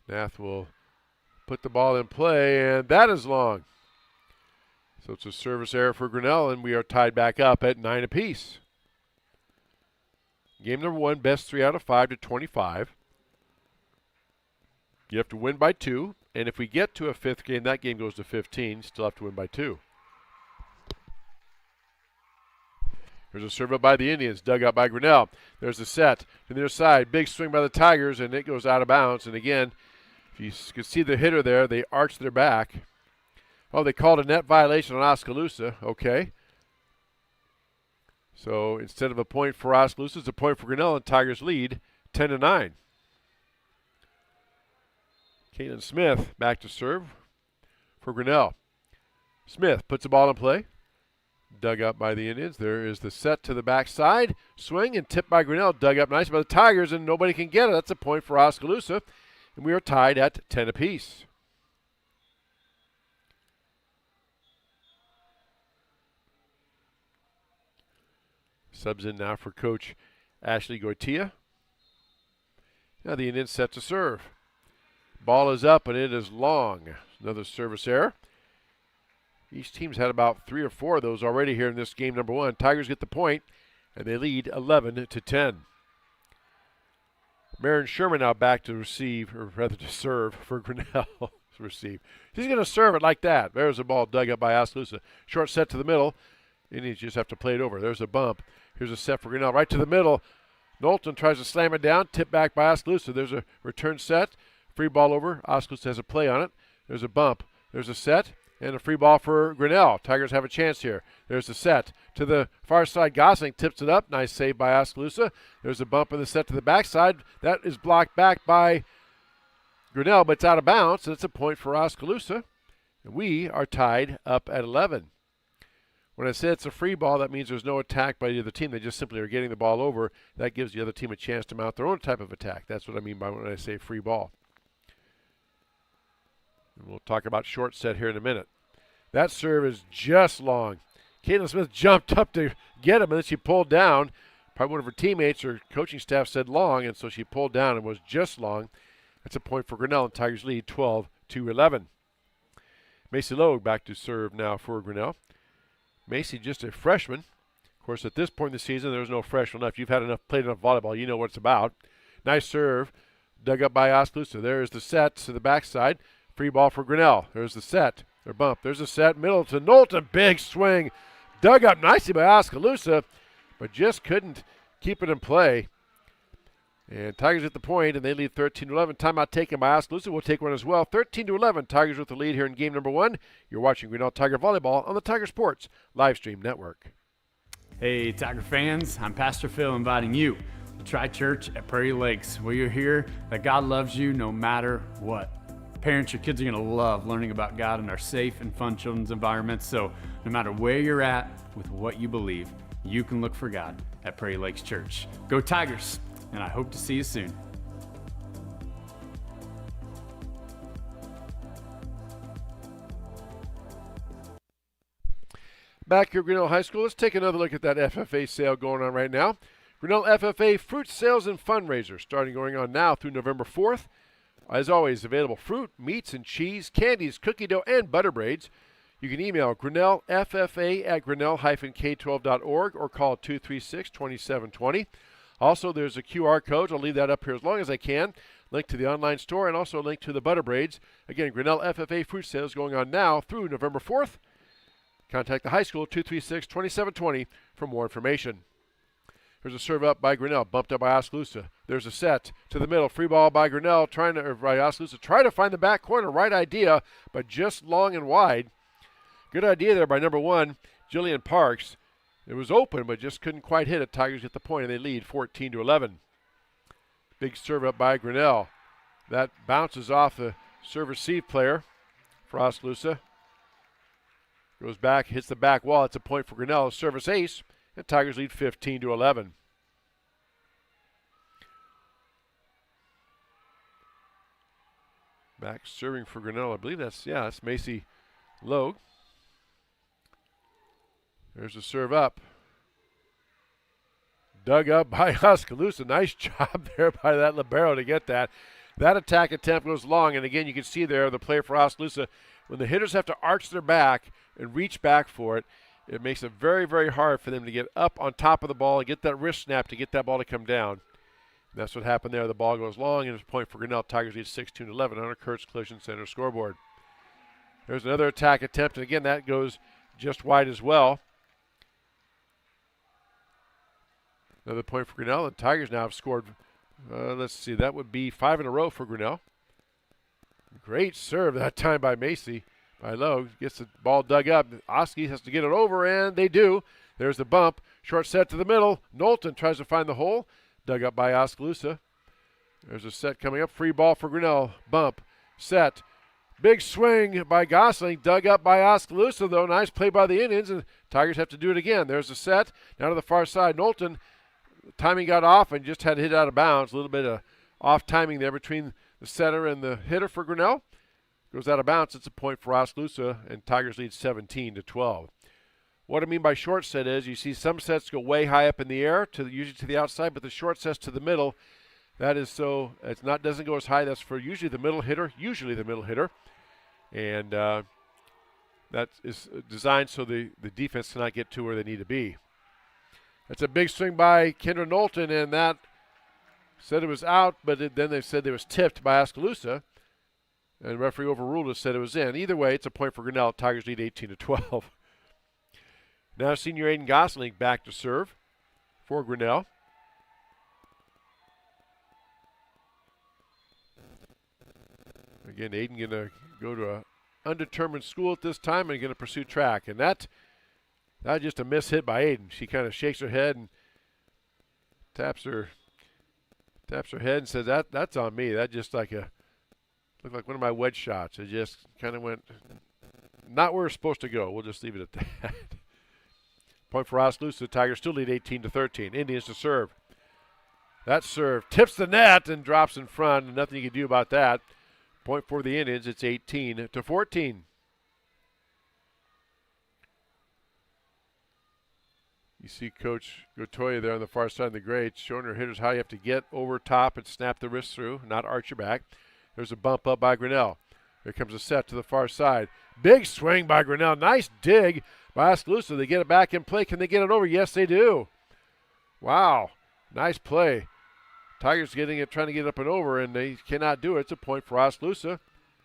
J: Nath will put the ball in play, and that is long. So it's a service error for Grinnell, and we are tied back up at 9 apiece. Game number 1, best 3 out of 5 to 25. You have to win by 2, and if we get to a 5th game, that game goes to 15. Still have to win by 2. There's a serve up by the Indians, dug out by Grinnell. There's a set to the other side. Big swing by the Tigers, and it goes out of bounds. And again, if you can see the hitter there, they arch their back. Oh, they called a net violation on Oskaloosa. Okay. So instead of a point for Oskaloosa, it's a point for Grinnell, and Tigers lead 10-9. Caitlin Smith back to serve for Grinnell. Smith puts the ball in play. Dug up by the Indians. There is the set to the backside. Swing and tipped by Grinnell. Dug up nice by the Tigers, and nobody can get it. That's a point for Oskaloosa. And we are tied at 10 apiece. Subs in now for Coach Ashley Goitia. Now the Indians set to serve. Ball is up, and it is long. Another service error. Each team's had about 3 or 4 of those already here in this game number 1. Tigers get the point, and they lead 11-10. Marin Sherman now back to receive, or rather to serve for Grinnell. To receive. He's going to serve it like that. There's a ball dug up by Oskaloosa. Short set to the middle. Indians just have to play it over. There's a bump. Here's a set for Grinnell. Right to the middle. Knowlton tries to slam it down. Tip back by Oskaloosa. There's a return set. Free ball over. Oskaloosa has a play on it. There's a bump. There's a set. And a free ball for Grinnell. Tigers have a chance here. There's the set to the far side. Gosling tips it up. Nice save by Oskaloosa. There's a bump in the set to the backside. That is blocked back by Grinnell, but it's out of bounds, and it's a point for Oskaloosa. And we are tied up at 11. When I say it's a free ball, that means there's no attack by the other team. They just simply are getting the ball over. That gives the other team a chance to mount their own type of attack. That's what I mean by when I say free ball. And we'll talk about short set here in a minute. That serve is just long. Caitlin Smith jumped up to get him, and then she pulled down. Probably one of her teammates or coaching staff said long, and so she pulled down and was just long. That's a point for Grinnell, and Tigers lead 12-11. Macy Lowe back to serve now for Grinnell. Macy just a freshman. Of course, at this point in the season, there's no freshman left. You've had played enough volleyball. You know what it's about. Nice serve. Dug up by Oskaloosa. There is the set to the backside. Free ball for Grinnell. There's the set. Or bump. There's a set. Middle to Knowlton. Big swing. Dug up nicely by Oskaloosa, but just couldn't keep it in play. And Tigers at the point, and they lead 13-11. Timeout taken by Oskaloosa. We'll take one as well. 13-11. Tigers with the lead here in game number 1. You're watching Grinnell Tiger Volleyball on the Tiger Sports Live Stream Network.
D: Hey, Tiger fans. I'm Pastor Phil inviting you to try church at Prairie Lakes, where you'll hear that God loves you no matter what. Parents, your kids are going to love learning about God in our safe and fun children's environments. So no matter where you're at with what you believe, you can look for God at Prairie Lakes Church. Go Tigers, and I hope to see you soon.
J: Back here at Grinnell High School, let's take another look at that FFA sale going on right now. Grinnell FFA Fruit Sales and Fundraiser starting going on now through November 4th. As always, available fruit, meats, and cheese, candies, cookie dough, and butter braids. You can email grinnellffa@grinnell-k12.org or call 236-2720. Also, there's a QR code. I'll leave that up here as long as I can. Link to the online store and also a link to the butter braids. Again, Grinnell FFA fruit sales going on now through November 4th. Contact the high school 236-2720 for more information. There's a serve up by Grinnell, bumped up by Oskaloosa. There's a set to the middle, free ball by Grinnell, by Oskaloosa, trying to find the back corner. Right idea, but just long and wide. Good idea there by number 1, Jillian Parks. It was open, but just couldn't quite hit it. Tigers get the point, and they lead 14-11. Big serve up by Grinnell. That bounces off the serve-receive player for Oskaloosa. Goes back, hits the back wall. It's a point for Grinnell. Service ace, and Tigers lead 15-11. Back serving for Grinnell. I believe that's Macy Logue. There's a serve up. Dug up by Oskaloosa. Nice job there by that libero to get that. That attack attempt goes long, and again, you can see there the play for Oskaloosa. When the hitters have to arch their back and reach back for it, it makes it very, very hard for them to get up on top of the ball and get that wrist snap to get that ball to come down. And that's what happened there. The ball goes long, and it's a point for Grinnell. Tigers lead 16-11 on our Kurtz Collision Center scoreboard. There's another attack attempt, and again, that goes just wide as well. Another point for Grinnell. The Tigers now have scored, let's see, that would be 5 in a row for Grinnell. Great serve that time by Macy. By Lowe. Gets the ball dug up. Oski has to get it over, and they do. There's the bump. Short set to the middle. Knowlton tries to find the hole. Dug up by Oskaloosa. There's a set coming up. Free ball for Grinnell. Bump. Set. Big swing by Gosling. Dug up by Oskaloosa, though. Nice play by the Indians, and Tigers have to do it again. There's a set. Now to the far side. Knowlton. Timing got off and just had to hit out of bounds. A little bit of off timing there between the setter and the hitter for Grinnell. Goes out of bounds. It's a point for Oskaloosa, and Tigers lead 17-12. What I mean by short set is you see some sets go way high up in the air, usually to the outside, but the short sets to the middle, that is so it's not doesn't go as high. That's for usually the middle hitter, and that is designed so the defense cannot get to where they need to be. That's a big swing by Kendra Knowlton, and that said it was out, but then they said it was tipped by Oskaloosa, and the referee overruled it, said it was in. Either way, it's a point for Grinnell. Tigers lead 18-12. Now senior Aiden Gosling back to serve for Grinnell. Again, Aiden going to go to an undetermined school at this time and going to pursue track, and that just a miss hit by Aiden. She kind of shakes her head and taps her head and says, that's on me. That just looked like one of my wedge shots. It just kind of went not where it's supposed to go. We'll just leave it at that. Point for Oskaloosa. Tigers still lead 18-13. Indians to serve. That serve tips the net and drops in front, and nothing you can do about that. Point for the Indians. It's 18-14. You see Coach Gotoya there on the far side of the grade showing her hitters how you have to get over top and snap the wrist through, not arch your back. There's a bump up by Grinnell. Here comes a set to the far side. Big swing by Grinnell. Nice dig by Oskaloosa. They get it back in play. Can they get it over? Yes, they do. Wow. Nice play. Tigers trying to get up and over, and they cannot do it. It's a point for Oskaloosa.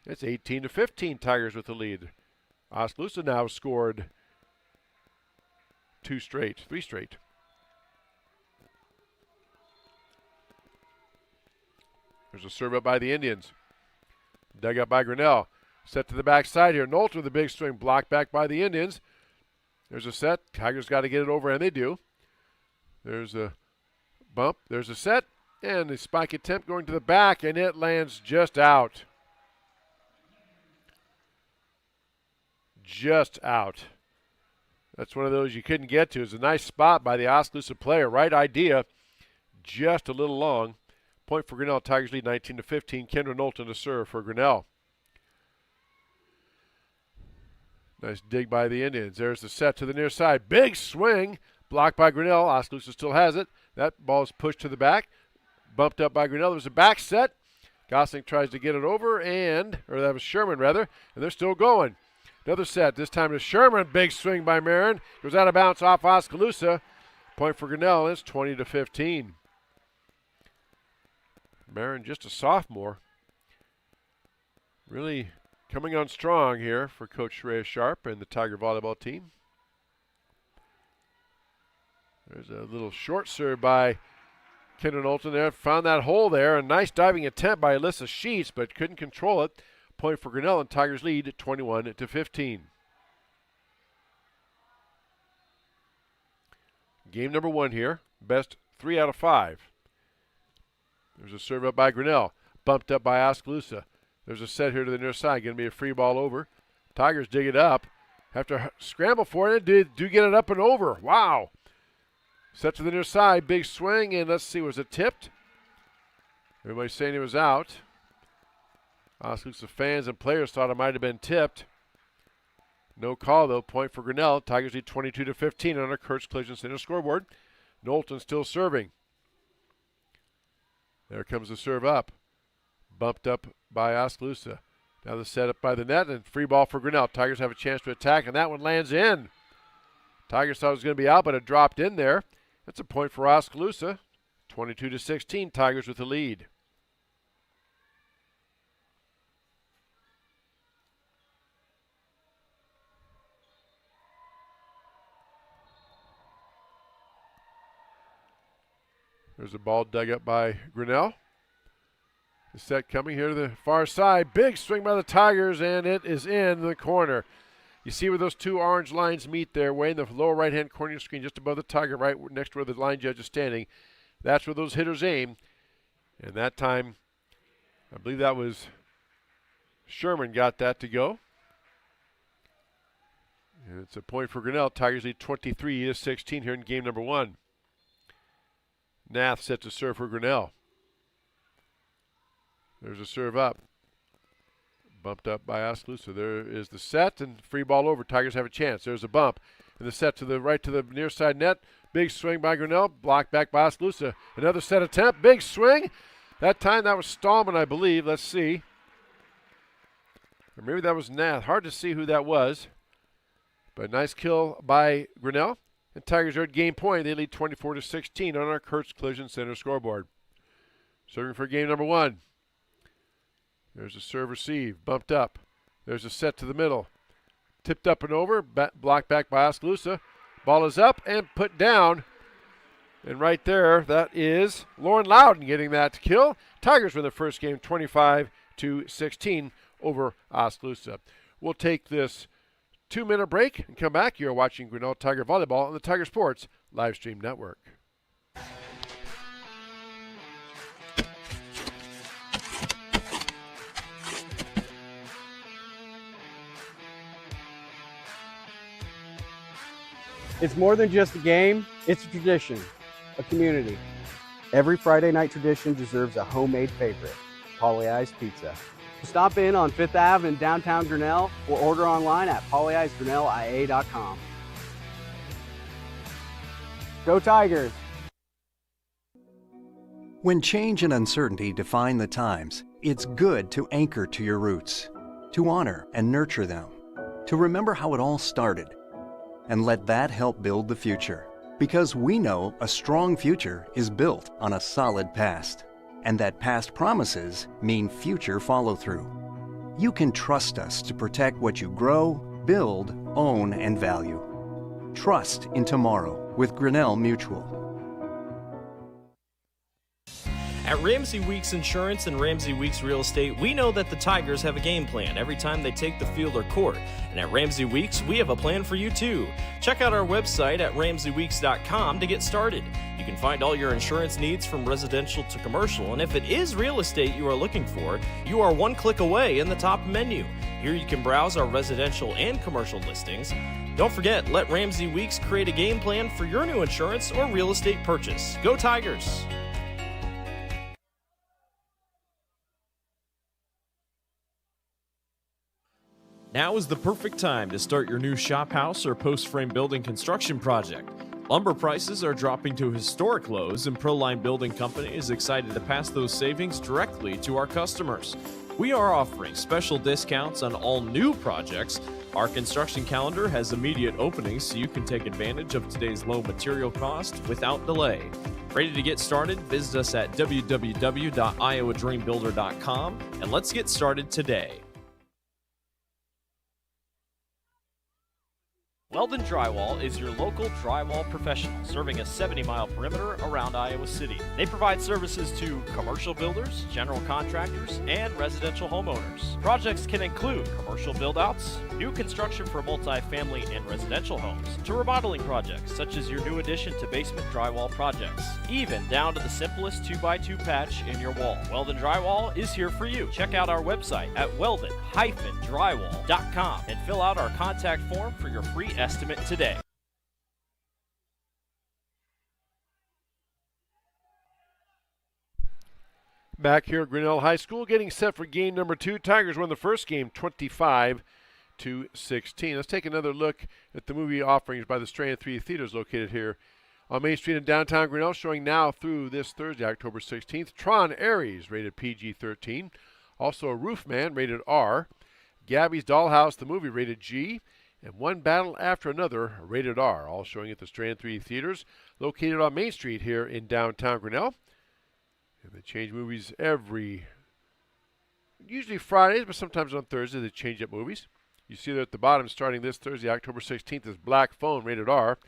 J: It's 18-15. Tigers with the lead. Oskaloosa now scored three straight. There's a serve up by the Indians. Dug up by Grinnell. Set to the backside here. Knowlton with a big swing, blocked back by the Indians. There's a set. Tigers got to get it over, and they do. There's a bump. There's a set. And the spike attempt going to the back, and it lands just out. Just out. That's one of those you couldn't get to. It's a nice spot by the Oskaloosa player. Right idea. Just a little long. Point for Grinnell. Tigers lead 19-15. Kendra Knowlton to serve for Grinnell. Nice dig by the Indians. There's the set to the near side. Big swing. Blocked by Grinnell. Oskaloosa still has it. That ball is pushed to the back. Bumped up by Grinnell. There's a back set. Gosling tries to get it over, or that was Sherman rather, and they're still going. Another set. This time to Sherman. Big swing by Marin. Goes out of bounds off Oskaloosa. Point for Grinnell. It's 20-15. Marin, just a sophomore. Really coming on strong here for Coach Shreya Sharp and the Tiger volleyball team. There's a little short serve by Kendra Knowlton there. Found that hole there. A nice diving attempt by Alyssa Sheets, but couldn't control it. Point for Grinnell, and Tigers lead at 21-15. Game number one here. Best 3 out of 5. There's a serve up by Grinnell. Bumped up by Oskaloosa. There's a set here to the near side. Going to be a free ball over. Tigers dig it up. have to scramble for it. Do get it up and over. Wow. Set to the near side. Big swing. And let's see, was it tipped? Everybody's saying it was out. Oskaloosa fans and players thought it might have been tipped. No call, though. Point for Grinnell. Tigers lead 22-15 on our Kurtz Collision Center scoreboard. Knowlton still serving. There comes the serve up. Bumped up by Oskaloosa. Now the set up by the net and free ball for Grinnell. Tigers have a chance to attack, and that one lands in. Tigers thought it was going to be out, but it dropped in there. That's a point for Oskaloosa. 22-16, Tigers with the lead. There's a ball dug up by Grinnell. The set coming here to the far side. Big swing by the Tigers, and it is in the corner. You see where those two orange lines meet there, way in the lower right-hand corner of your screen, just above the Tiger, right next to where the line judge is standing. That's where those hitters aim. And that time, I believe that was Sherman got that to go. And it's a point for Grinnell. Tigers lead 23-16 here in game number 1. Nath set to serve for Grinnell. There's a serve up. Bumped up by Oskaloosa. There is the set and free ball over. Tigers have a chance. There's a bump. And the set to the right to the near side net. Big swing by Grinnell. Blocked back by Oskaloosa. Another set attempt. Big swing. That time that was Stallman, I believe. Let's see. Or maybe that was Nath. Hard to see who that was. But nice kill by Grinnell. And Tigers are at game point. They lead 24-16 on our Kurtz Collision Center scoreboard. Serving for game number 1. There's a serve receive. Bumped up. There's a set to the middle. Tipped up and over. Blocked back by Oskaloosa. Ball is up and put down. And right there, that is Lauren Loudon getting that kill. Tigers win the first game 25-16 over Oskaloosa. We'll take this 2-minute break and come back. You're watching Grinnell Tiger Volleyball on the Tiger Sports live stream network.
B: It's more than just a game, it's a tradition, a community. Every Friday night tradition deserves a homemade favorite, Polly-I's Pizza. Stop in on 5th Ave in downtown Grinnell or order online at pollyi'sgrinnellia.com. Go Tigers!
L: When change and uncertainty define the times, it's good to anchor to your roots, to honor and nurture them, to remember how it all started, and let that help build the future. Because we know a strong future is built on a solid past, and that past promises mean future follow-through. You can trust us to protect what you grow, build, own, and value. Trust in tomorrow with Grinnell Mutual.
A: At Ramsey Weeks Insurance and Ramsey Weeks Real Estate, we know that the Tigers have a game plan every time they take the field or court. And at Ramsey Weeks, we have a plan for you too. Check out our website at ramseyweeks.com to get started. You can find all your insurance needs from residential to commercial, and if it is real estate you are looking for, you are one click away in the top menu. Here you can browse our residential and commercial listings. Don't forget, let Ramsey Weeks create a game plan for your new insurance or real estate purchase. Go Tigers! Now is the perfect time to start your new shop house or post-frame building construction project. Lumber prices are dropping to historic lows, and Proline Building Company is excited to pass those savings directly to our customers. We are offering special discounts on all new projects. Our construction calendar has immediate openings so you can take advantage of today's low material cost without delay. Ready to get started? Visit us at www.iowadreambuilder.com and let's get started today. Weldon Drywall is your local drywall professional, serving a 70-mile perimeter around Iowa City. They provide services to commercial builders, general contractors, and residential homeowners. Projects can include commercial build-outs, new construction for multi-family and residential homes, to remodeling projects such as your new addition to basement drywall projects, even down to the simplest 2x2 patch in your wall. Weldon Drywall is here for you. Check out our website at weldon-drywall.com and fill out our contact form for your free estimate today.
J: Back here at Grinnell High School, getting set for game number 2. Tigers won the first game 25-16. Let's take another look at the movie offerings by the Strand 3 Theaters located here on Main Street in downtown Grinnell, showing now through this Thursday, October 16th. Tron Ares, rated PG-13. Also Roofman, rated R. Gabby's Dollhouse, the movie, rated G. And One Battle After Another, rated R, all showing at the Strand 3 Theaters, located on Main Street here in downtown Grinnell. And they change movies usually Fridays, but sometimes on Thursdays they change up movies. You see there at the bottom, starting this Thursday, October 16th, is Black Phone, rated R.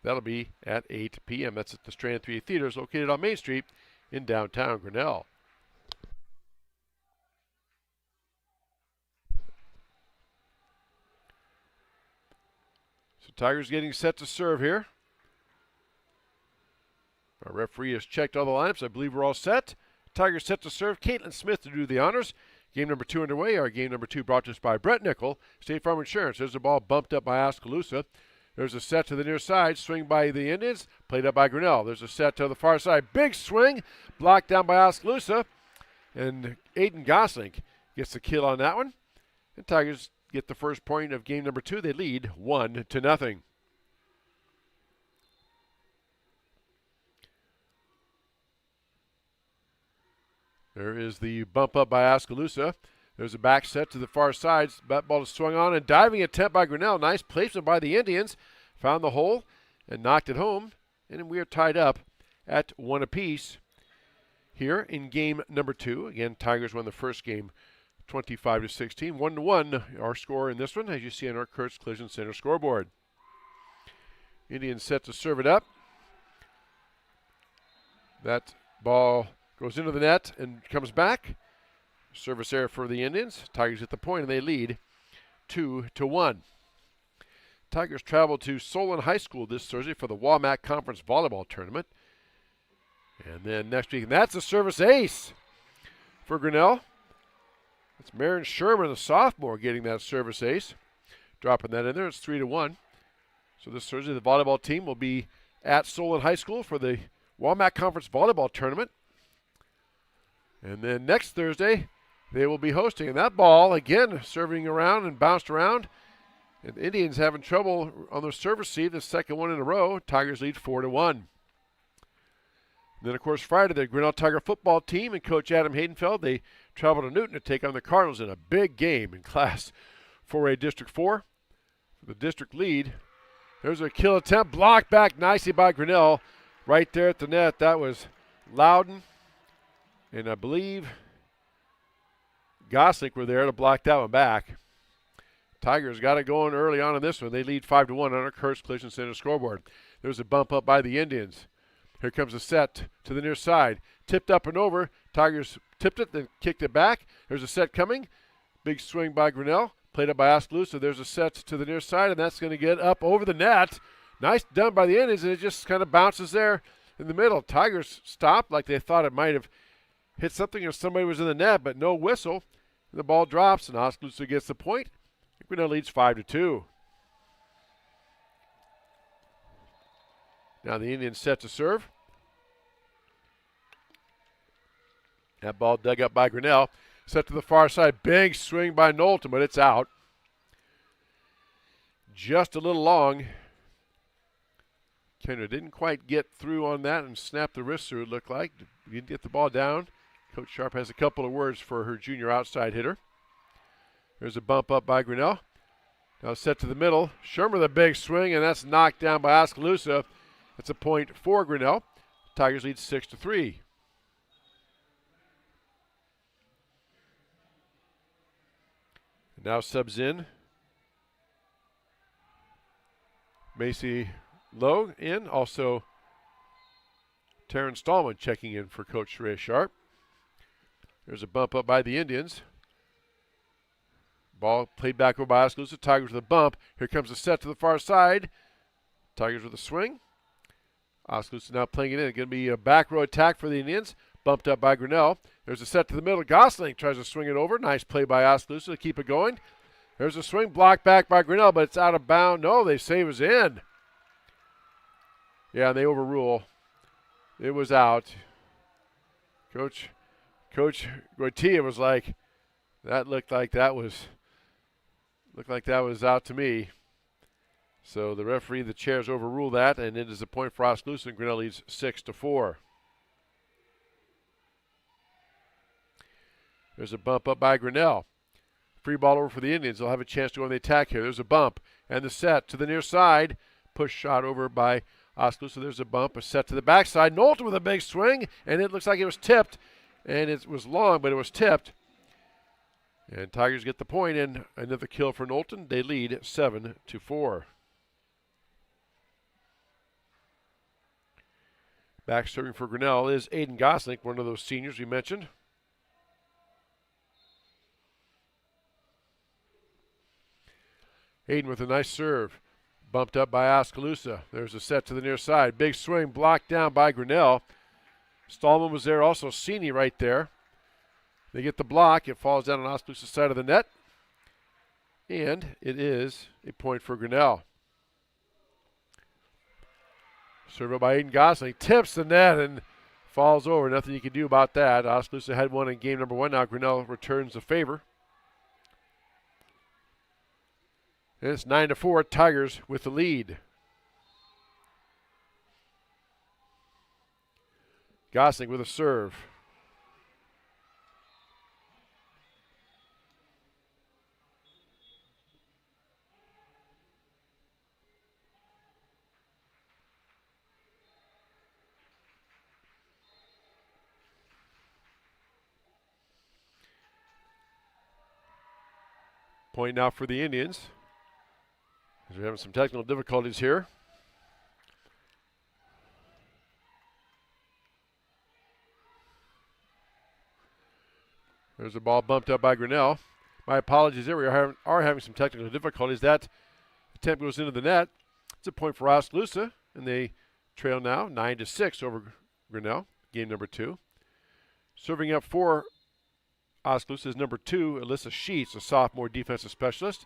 J: That'll be at 8 p.m. That's at the Strand 3 Theaters, located on Main Street in downtown Grinnell. So Tigers getting set to serve here. Our referee has checked all the lineups. I believe we're all set. Tigers set to serve. Caitlin Smith to do the honors. Game number 2 underway. Our game number 2 brought to us by Brett Nickel, State Farm Insurance. There's the ball bumped up by Oskaloosa. There's a set to the near side. Swing by the Indians. Played up by Grinnell. There's a set to the far side. Big swing. Blocked down by Oskaloosa. And Aiden Goslink gets the kill on that one. And Tigers get the first point of game number 2. They lead 1-0. There is the bump up by Oskaloosa. There's a back set to the far side. That ball is swung on, and diving attempt by Grinnell. Nice placement by the Indians. Found the hole and knocked it home. And we are tied up at 1 apiece here in game number 2. Again, Tigers won the first game 25-16. 1-1 our score in this one, as you see on our Kurtz Collision Center scoreboard. Indians set to serve it up. That ball goes into the net and comes back. Service error for the Indians. Tigers get the point, and they lead 2-1. Tigers travel to Solon High School this Thursday for the WAMAC Conference Volleyball Tournament. And then next week, and that's a service ace for Grinnell. It's Marin Sherman, the sophomore, getting that service ace. Dropping that in there. It's 3-1. So this Thursday, the volleyball team will be at Solon High School for the WAMAC Conference Volleyball Tournament. And then next Thursday, they will be hosting. And that ball, again, serving around and bounced around. And the Indians having trouble on their service seat, the second one in a row. Tigers lead 4-1. And then, of course, Friday, the Grinnell Tiger football team and Coach Adam Haydenfeld, they travel to Newton to take on the Cardinals in a big game in Class 4A District 4. For the district lead, there's a kill attempt, blocked back nicely by Grinnell right there at the net. That was Loudon. And I believe Goslink were there to block that one back. Tigers got it going early on in this one. They lead 5-1 on our Kurtz Collision Center scoreboard. There's a bump up by the Indians. Here comes a set to the near side. Tipped up and over. Tigers tipped it, then kicked it back. There's a set coming. Big swing by Grinnell. Played up by Oskaloosa. There's a set to the near side, and that's going to get up over the net. Nice done by the Indians, and it just kind of bounces there in the middle. Tigers stopped like they thought it might have hit something or somebody was in the net, but no whistle. The ball drops, and Oskaloosa gets the point. Grinnell leads 5-2. Now the Indians set to serve. That ball dug up by Grinnell. Set to the far side. Big swing by Knowlton, but it's out. Just a little long. Kendra didn't quite get through on that and snap the wrist through, it looked like. Didn't get the ball down. Coach Sharp has a couple of words for her junior outside hitter. There's a bump up by Grinnell. Now set to the middle. Shermer the big swing, and that's knocked down by Oskaloosa. That's a point for Grinnell. Tigers lead 6-3. And now subs in Macy Lowe in. Also, Taryn Stallman checking in for Coach Ray Sharp. There's a bump up by the Indians. Ball played back over by Oskaloosa. Tigers with a bump. Here comes a set to the far side. Tigers with a swing. Oskaloosa now playing it in. Going to be a back row attack for the Indians. Bumped up by Grinnell. There's a set to the middle. Gosling tries to swing it over. Nice play by Oskaloosa to keep it going. There's a swing blocked back by Grinnell, but it's out of bounds. No, they say it was in. Yeah, they overrule. It was out. Coach Goitia was like, that looked like that was out to me. So the referee, the chairs overrule that, and it is a point for Oskaloosa, and Grinnell leads 6-4. There's a bump up by Grinnell. Free ball over for the Indians. They'll have a chance to go on the attack here. There's a bump, and the set to the near side. Push shot over by Oskaloosa. There's a bump, a set to the backside. Knowlton with a big swing, and it looks like it was tipped. And it was long, but it was tipped. And Tigers get the point, and another kill for Knowlton. They lead 7-4. Back serving for Grinnell is Aiden Gosling, one of those seniors we mentioned. Aiden with a nice serve. Bumped up by Oskaloosa. There's a set to the near side. Big swing blocked down by Grinnell. Stallman was there, also Sini right there. They get the block. It falls down on Oskaloosa's side of the net. And it is a point for Grinnell. Serve by Aiden Gosling. Tips the net and falls over. Nothing you can do about that. Oskaloosa had one in game number 1. Now Grinnell returns the favor. And it's 9-4. Tigers with the lead. Gosling with a serve. Point now for the Indians. As we're having some technical difficulties here. There's a ball bumped up by Grinnell. My apologies there. We are having some technical difficulties. That attempt goes into the net. It's a point for Oskaloosa, and they trail now 9-6 over Grinnell, game number 2. Serving up for Oskaloosa is number 2, Alyssa Sheets, a sophomore defensive specialist.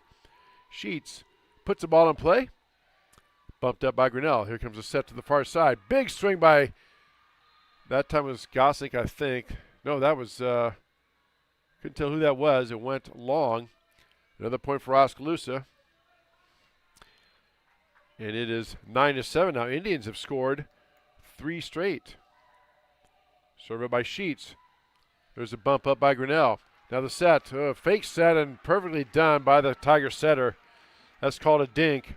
J: Sheets puts the ball in play. Bumped up by Grinnell. Here comes a set to the far side. Big swing by, that time was Gosling, I think. No, that was, couldn't tell who that was. It went long. Another point for Oskaloosa. And it is 9-7 now. Indians have scored 3 straight. Served by Sheets. There's a bump up by Grinnell. Now the set, fake set and perfectly done by the Tiger setter. That's called a dink.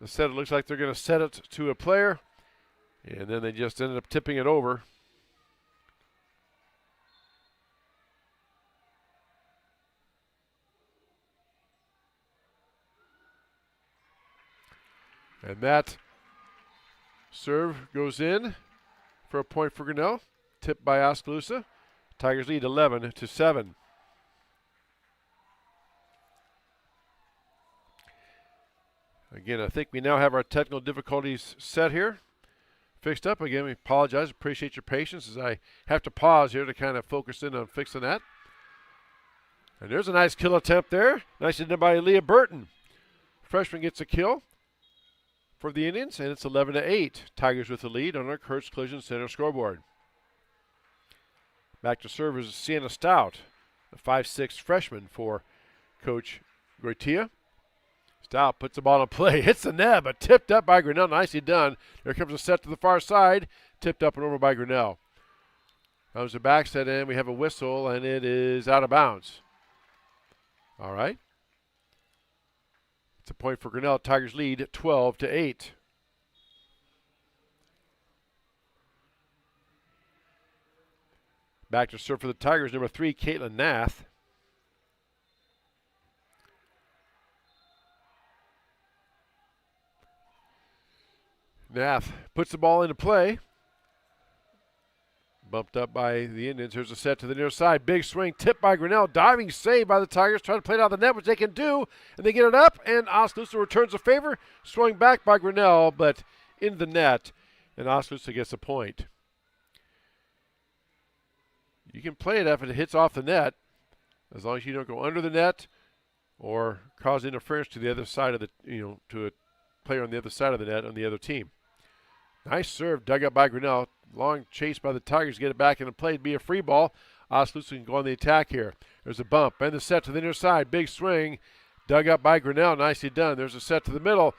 J: The setter looks like they're going to set it to a player, and then they just ended up tipping it over. And that serve goes in for a point for Grinnell. Tipped by Oskaloosa. Tigers lead 11-7. Again, I think we now have our technical difficulties set here. Fixed up. Again, we apologize. Appreciate your patience as I have to pause here to kind of focus in on fixing that. And there's a nice kill attempt there. Nicely done by Leah Burton. Freshman gets a kill for the Indians, and it's 11-8. Tigers with the lead on our Kurtz Collision Center scoreboard. Back to serve is Sienna Stout, a 5'6" freshman for Coach Goitia. Stout puts the ball in play, hits the net, but tipped up by Grinnell. Nicely done. Here comes a set to the far side, tipped up and over by Grinnell. Comes the back set in. We have a whistle, and it is out of bounds. All right. It's a point for Grinnell. Tigers lead 12-8. Back to serve for the Tigers, number 3, Caitlin Nath. Nath puts the ball into play. Bumped up by the Indians. Here's a set to the near side. Big swing, tipped by Grinnell. Diving save by the Tigers. Trying to play it out of the net, which they can do. And they get it up, and Oskaloosa returns the favor. Swung back by Grinnell, but into the net. And Oskaloosa gets a point. You can play it if it hits off the net, as long as you don't go under the net or cause interference to the other side of the, to a player on the other side of the net on the other team. Nice serve, dug up by Grinnell. Long chase by the Tigers, get it back into play. It'd be a free ball. Oskaloosa can go on the attack here. There's a bump, and the set to the near side. Big swing, dug up by Grinnell. Nicely done. There's a set to the middle.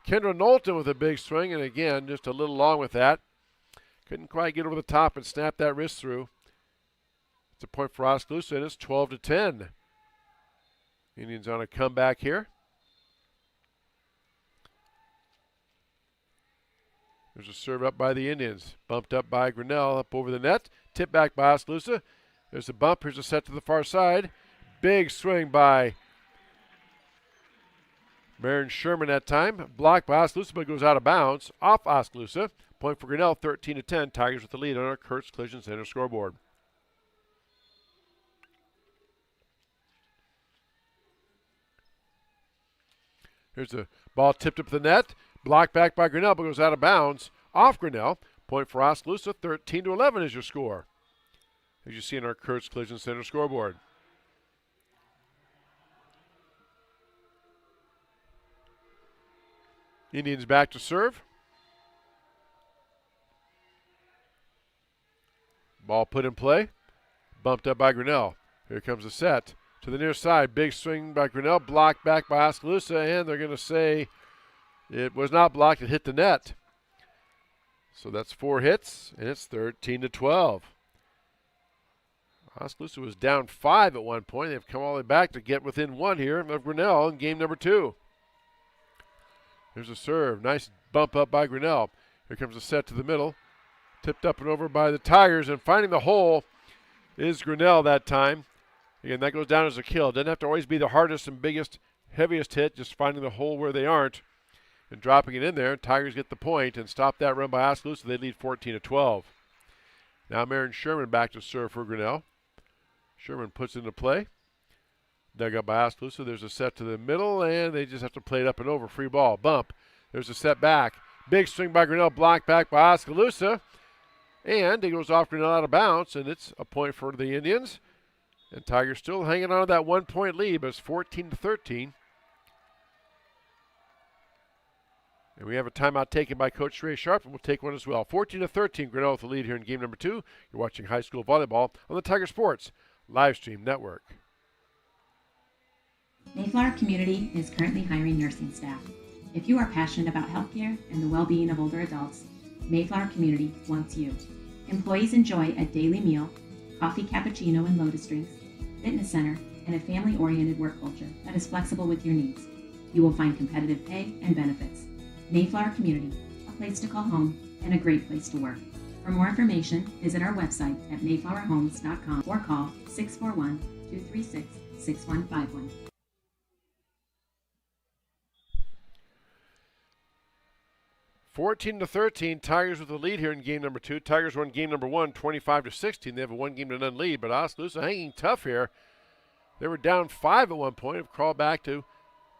J: Kendra Knowlton with a big swing, and again, just a little long with that. Couldn't quite get over the top and snap that wrist through. It's a point for Oskaloosa, and it's 12-10. Indians on a comeback here. There's a serve up by the Indians. Bumped up by Grinnell, up over the net. Tip back by Oskaloosa. There's a bump. Here's a set to the far side. Big swing by Marin Sherman that time. Blocked by Oskaloosa, but goes out of bounds. Off Oskaloosa. Point for Grinnell, 13-10. Tigers with the lead on our Kurtz Collision Center scoreboard. Here's a ball tipped up the net. Blocked back by Grinnell, but goes out of bounds. Off Grinnell. Point for Oskaloosa, 13-11 is your score, as you see in our Kurtz Collision Center scoreboard. Indians back to serve. Ball put in play. Bumped up by Grinnell. Here comes the set. To the near side. Big swing by Grinnell. Blocked back by Oskaloosa, and they're going to say it was not blocked. It hit the net. So that's 4 hits, and it's 13-12. Oskaloosa was down 5 at one point. They've come all the way back to get within 1 here of Grinnell in game number 2. Here's a serve. Nice bump up by Grinnell. Here comes a set to the middle. Tipped up and over by the Tigers, and finding the hole is Grinnell that time. Again, that goes down as a kill. Doesn't have to always be the hardest and biggest, heaviest hit, just finding the hole where they aren't and dropping it in there. Tigers get the point and stop that run by Oskaloosa. They lead 14-12. Now Marin Sherman back to serve for Grinnell. Sherman puts it into play. Dug up by Oskaloosa. There's a set to the middle, and they just have to play it up and over. Free ball. Bump. There's a set back. Big swing by Grinnell. Blocked back by Oskaloosa. And it goes off Grinnell out of bounds, and it's a point for the Indians. And Tigers still hanging on to that 1-point lead, but it's 14-13. And we have a timeout taken by Coach Ray Sharp, and we'll take one as well. 14-13, Grinnell with the lead here in game number 2. You're watching high school volleyball on the Tiger Sports Livestream Network.
F: Mayflower Community is currently hiring nursing staff. If you are passionate about healthcare and the well-being of older adults, Mayflower Community wants you. Employees enjoy a daily meal, coffee, cappuccino, and lotus drinks, fitness center, and a family-oriented work culture that is flexible with your needs. You will find competitive pay and benefits. Mayflower Community, a place to call home and a great place to work. For more information, visit our website at mayflowerhomes.com or call 641-236-6151.
J: Fourteen to 13, Tigers with the lead here in game number 2. Tigers won game number 1, 25-16. They have a 1-game-to-none lead, but Oskaloosa hanging tough here. They were down 5 at one point, have crawled back to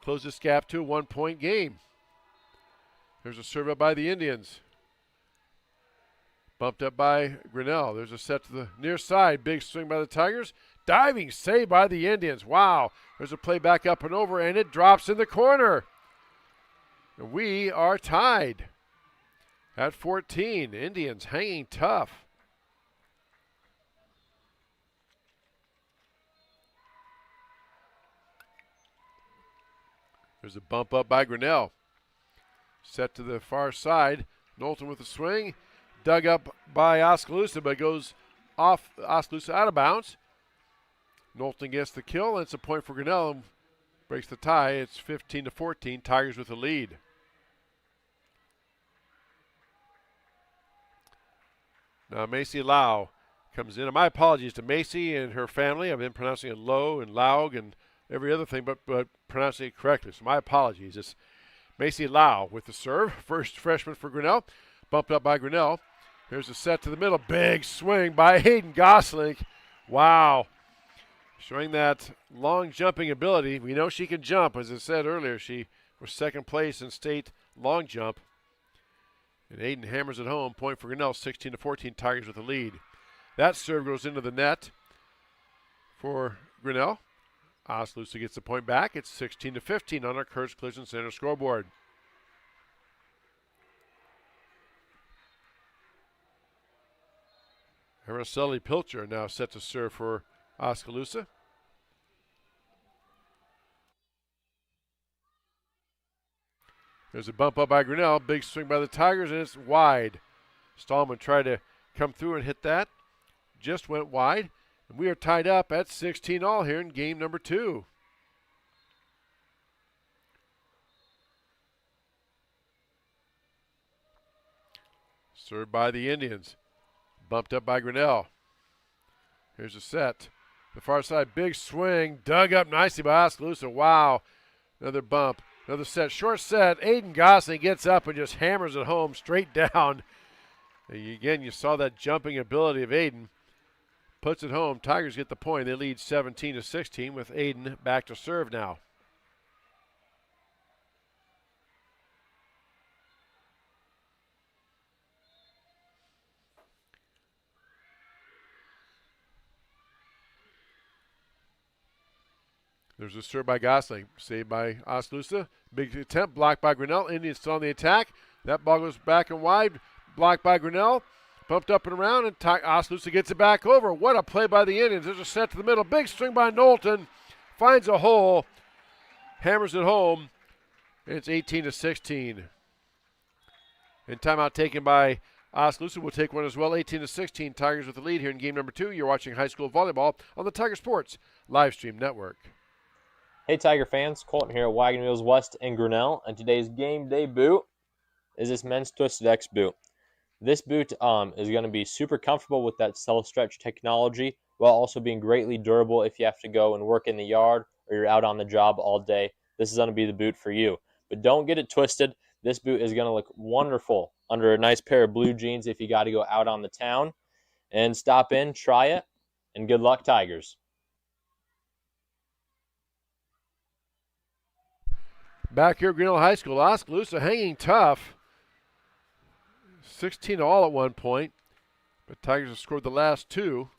J: close this gap to a 1-point game. There's a serve up by the Indians. Bumped up by Grinnell. There's a set to the near side. Big swing by the Tigers. Diving save by the Indians. Wow. There's a play back up and over, and it drops in the corner. And we are tied at 14. Indians hanging tough. There's a bump up by Grinnell. Set to the far side. Knowlton with a swing. Dug up by Oskaloosa, but goes off Oskaloosa out of bounds. Knowlton gets the kill, and it's a point for Grinnell and breaks the tie. It's 15-14. Tigers with the lead. Now Macy Lau comes in. And my apologies to Macy and her family. I've been pronouncing it Low and Laug and every other thing, but pronouncing it correctly. So my apologies. It's Macy Lau with the serve. First freshman for Grinnell. Bumped up by Grinnell. Here's a set to the middle. Big swing by Hayden Gosling. Wow. Showing that long jumping ability. We know she can jump. As I said earlier, she was second place in state long jump. And Hayden hammers it home. Point for Grinnell, 16-14. Tigers with the lead. That serve goes into the net for Grinnell. Oskaloosa gets the point back. It's 16-15 on our Kurtz Collision Center scoreboard. Araceli Pilcher now set to serve for Oskaloosa. There's a bump up by Grinnell. Big swing by the Tigers, and it's wide. Stallman tried to come through and hit that. Just went wide. And we are tied up at 16 all here in game number 2. Served by the Indians. Bumped up by Grinnell. Here's a set. The far side, big swing. Dug up nicely by Oskaloosa. Wow. Another bump. Another set. Short set. Aiden Gosling gets up and just hammers it home straight down. Again, you saw that jumping ability of Aiden. Puts it home. Tigers get the point. They lead 17-16 with Aiden back to serve now. There's a serve by Gosling. Saved by Oskaloosa. Big attempt. Blocked by Grinnell. Indians still on the attack. That ball goes back and wide. Blocked by Grinnell. Pumped up and around, and Oskaloosa gets it back over. What a play by the Indians. There's a set to the middle. Big swing by Knowlton. Finds a hole. Hammers it home. And it's 18-16. And timeout taken by Oskaloosa. Will take one as well. 18-16. Tigers with the lead here in game number 2. You're watching high school volleyball on the Tiger Sports live stream network.
I: Hey Tiger fans, Colton here at Wagon Wheels West in Grinnell, and today's game day boot is this men's Twisted X boot. This boot is going to be super comfortable with that cell stretch technology while also being greatly durable if you have to go and work in the yard or you're out on the job all day. This is going to be the boot for you. But don't get it twisted. This boot is going to look wonderful under a nice pair of blue jeans if you got to go out on the town. And stop in, try it, and good luck, Tigers.
J: Back here at Grinnell High School, Oskaloosa hanging tough. 16 all at one point, but Tigers have scored the last 2.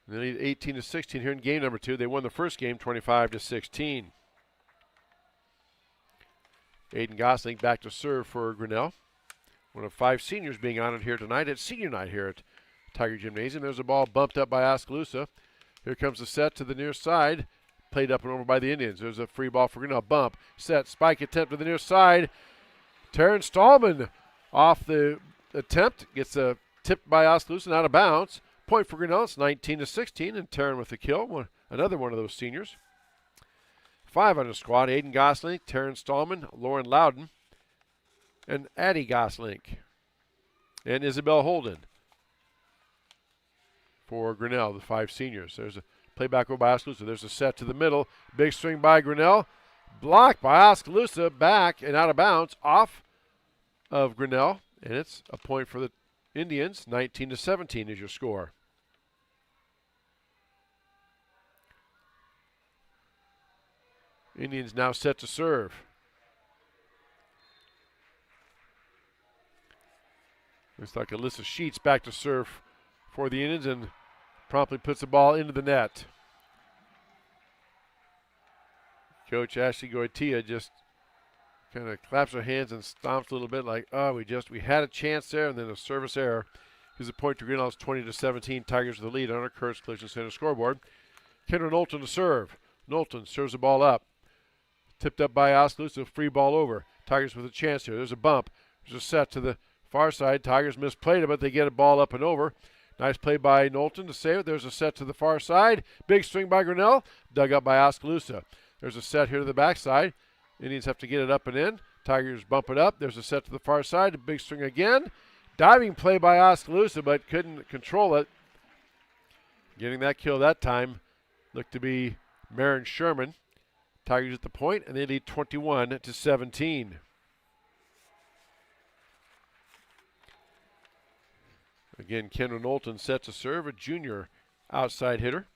J: They lead 18-16 here in game number 2. They won the first game 25-16. Aiden Gosling back to serve for Grinnell. One of 5 seniors being honored here tonight at senior night here at Tiger Gymnasium. There's a ball bumped up by Oskaloosa. Here comes the set to the near side. Played up and over by the Indians. There's a free ball for Grinnell. Bump, set, spike attempt to the near side. Terrence Stallman off the attempt. Gets a tipped by Oskaloosa and out of bounds. Point for Grinnell. It's 19-16, and Terran with the kill. Another one of those seniors. 5 on the squad. Aiden Gosling, Terrence Stallman, Lauren Loudon, and Addie Gosling. And Isabel Holden for Grinnell, the 5 seniors. There's a play back over by Oskaloosa. There's a set to the middle. Big swing by Grinnell. Blocked by Oskaloosa. Back and out of bounds. Off of Grinnell. And it's a point for the Indians. 19-17 is your score. Indians now set to serve. Looks like Alyssa Sheets back to serve for the Indians and promptly puts the ball into the net. Coach Ashley Goitia just kind of claps her hands and stomps a little bit like, oh, we had a chance there, and then a service error. Here's a point to Grinnell's 20-17. Tigers with the lead on our Kurtz Collision Center scoreboard. Kendra Knowlton to serve. Knowlton serves the ball up. Tipped up by Oskaloosa, free ball over. Tigers with a chance here. There's a bump. There's a set to the far side. Tigers misplayed it, but they get a ball up and over. Nice play by Knowlton to save it. There's a set to the far side. Big swing by Grinnell. Dug up by Oskaloosa. There's a set here to the backside. Indians have to get it up and in. Tigers bump it up. There's a set to the far side. A big swing again. Diving play by Oskaloosa, but couldn't control it. Getting that kill that time looked to be Marin Sherman. Tigers at the point, and they lead 21-17. Again, Kendra Knowlton set to serve, a junior outside hitter.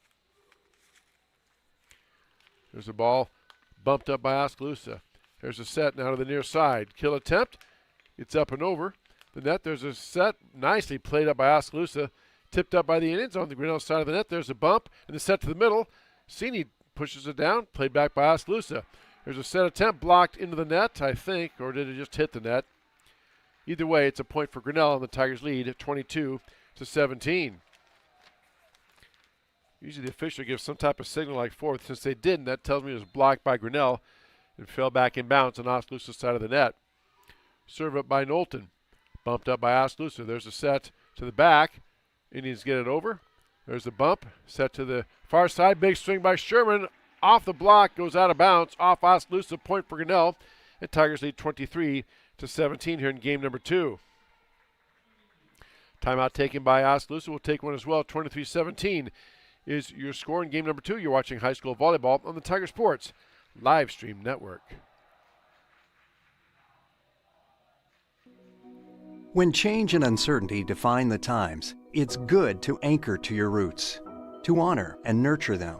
J: There's a ball bumped up by Oskaloosa. There's a set now to the near side. Kill attempt. It's up and over the net. There's a set nicely played up by Oskaloosa. Tipped up by the Indians on the Grinnell side of the net. There's a bump and the set to the middle. Sini pushes it down. Played back by Oskaloosa. There's a set attempt blocked into the net, I think, or did it just hit the net? Either way, it's a point for Grinnell, and the Tigers lead at 22-17. Usually the official gives some type of signal like fourth. Since they didn't, that tells me it was blocked by Grinnell and fell back in bounds on Oskaloosa's side of the net. Serve up by Knowlton. Bumped up by Oskaloosa. There's a set to the back. Indians get it over. There's a bump. Set to the far side. Big swing by Sherman. Off the block. Goes out of bounds. Off Oskaloosa. Point for Grinnell. And Tigers lead 23-17 here in game number 2. Timeout taken by Oskaloosa. We'll take one as well. 23-17 is your score in game number 2. You're watching high school volleyball on the Tiger Sports live stream network.
L: When change and uncertainty define the times, it's good to anchor to your roots, to honor and nurture them,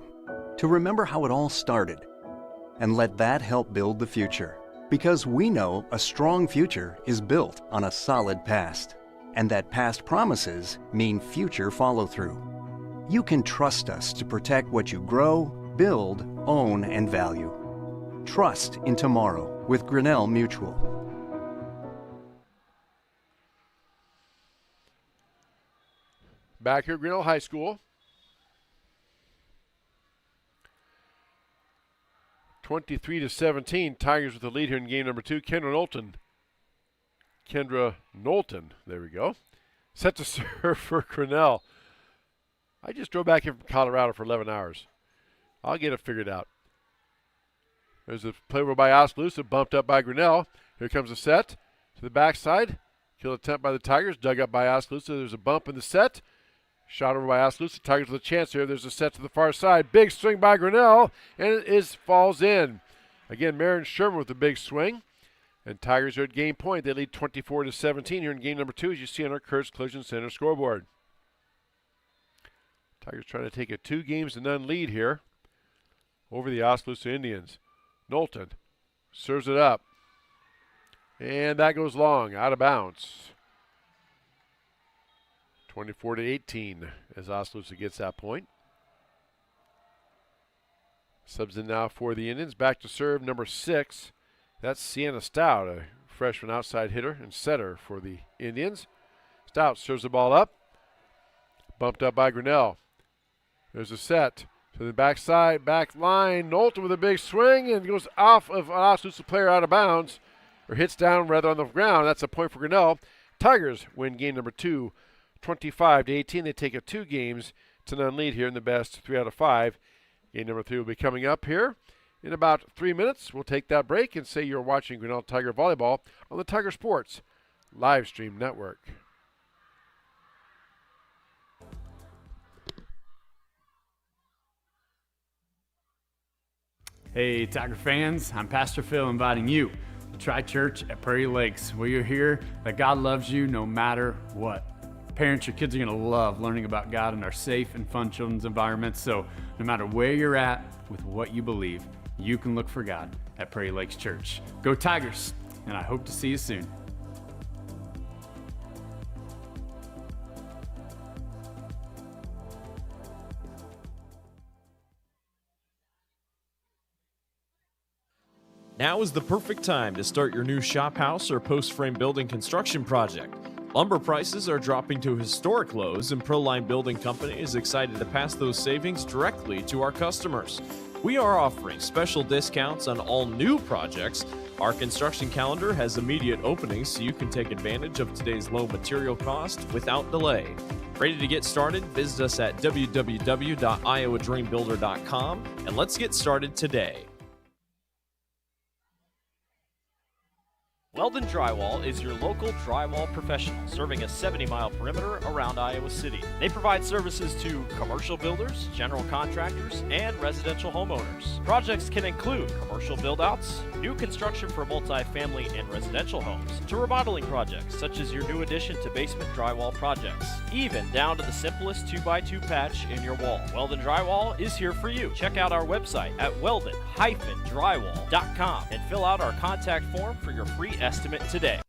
L: to remember how it all started, and let that help build the future. Because we know a strong future is built on a solid past, and that past promises mean future follow-through. You can trust us to protect what you grow, build, own, and value. Trust in tomorrow with Grinnell Mutual.
J: Back here at Grinnell High School. 23-17, Tigers with the lead here in game number 2. Kendra Knowlton, there we go. Set to serve for Grinnell. I just drove back here from Colorado for 11 hours. I'll get it figured out. There's a play over by Oskaloosa, bumped up by Grinnell. Here comes a set to the backside. Kill attempt by the Tigers, dug up by Oskaloosa. There's a bump in the set. Shot over by Oskaloosa. Tigers with a chance here. There's a set to the far side. Big swing by Grinnell, and it falls in. Again, Marin Sherman with a big swing. And Tigers are at game point. They lead 24-17 here in game number 2, as you see on our Kurtz Collision Center scoreboard. Tigers trying to take a 2-0 lead here over the Oskaloosa Indians. Knowlton serves it up. And that goes long, out of bounds. 24-18 as Oskaloosa gets that point. Subs in now for the Indians. Back to serve number 6. That's Sienna Stout, a freshman outside hitter and setter for the Indians. Stout serves the ball up. Bumped up by Grinnell. There's a set to the backside, back line. Knowlton with a big swing and goes off of an Oskaloosa player out of bounds, or hits down rather on the ground. That's a point for Grinnell. Tigers win game number 2, 25-18. They take a 2-0 lead here in the best 3 out of 5. Game number 3 will be coming up here in about 3 minutes. We'll take that break and say you're watching Grinnell Tiger Volleyball on the Tiger Sports live stream network.
D: Hey, Tiger fans, I'm Pastor Phil inviting you to Tri Church at Prairie Lakes, where you'll hear that God loves you no matter what. Parents, your kids are going to love learning about God in our safe and fun children's environments, so no matter where you're at with what you believe, you can look for God at Prairie Lakes Church. Go Tigers, and I hope to see you soon.
A: Now is the perfect time to start your new shop house or post frame building construction project. Lumber prices are dropping to historic lows, and Proline Building Company is excited to pass those savings directly to our customers. We are offering special discounts on all new projects. Our construction calendar has immediate openings, so you can take advantage of today's low material cost without delay. Ready to get started? Visit us at www.iowadreambuilder.com, and let's get started today. Weldon Drywall is your local drywall professional, serving a 70-mile perimeter around Iowa City. They provide services to commercial builders, general contractors, and residential homeowners. Projects can include commercial build-outs, new construction for multi-family and residential homes, to remodeling projects such as your new addition to basement drywall projects, even down to the simplest 2x2 patch in your wall. Weldon Drywall is here for you. Check out our website at weldon-drywall.com and fill out our contact form for your free estimate today.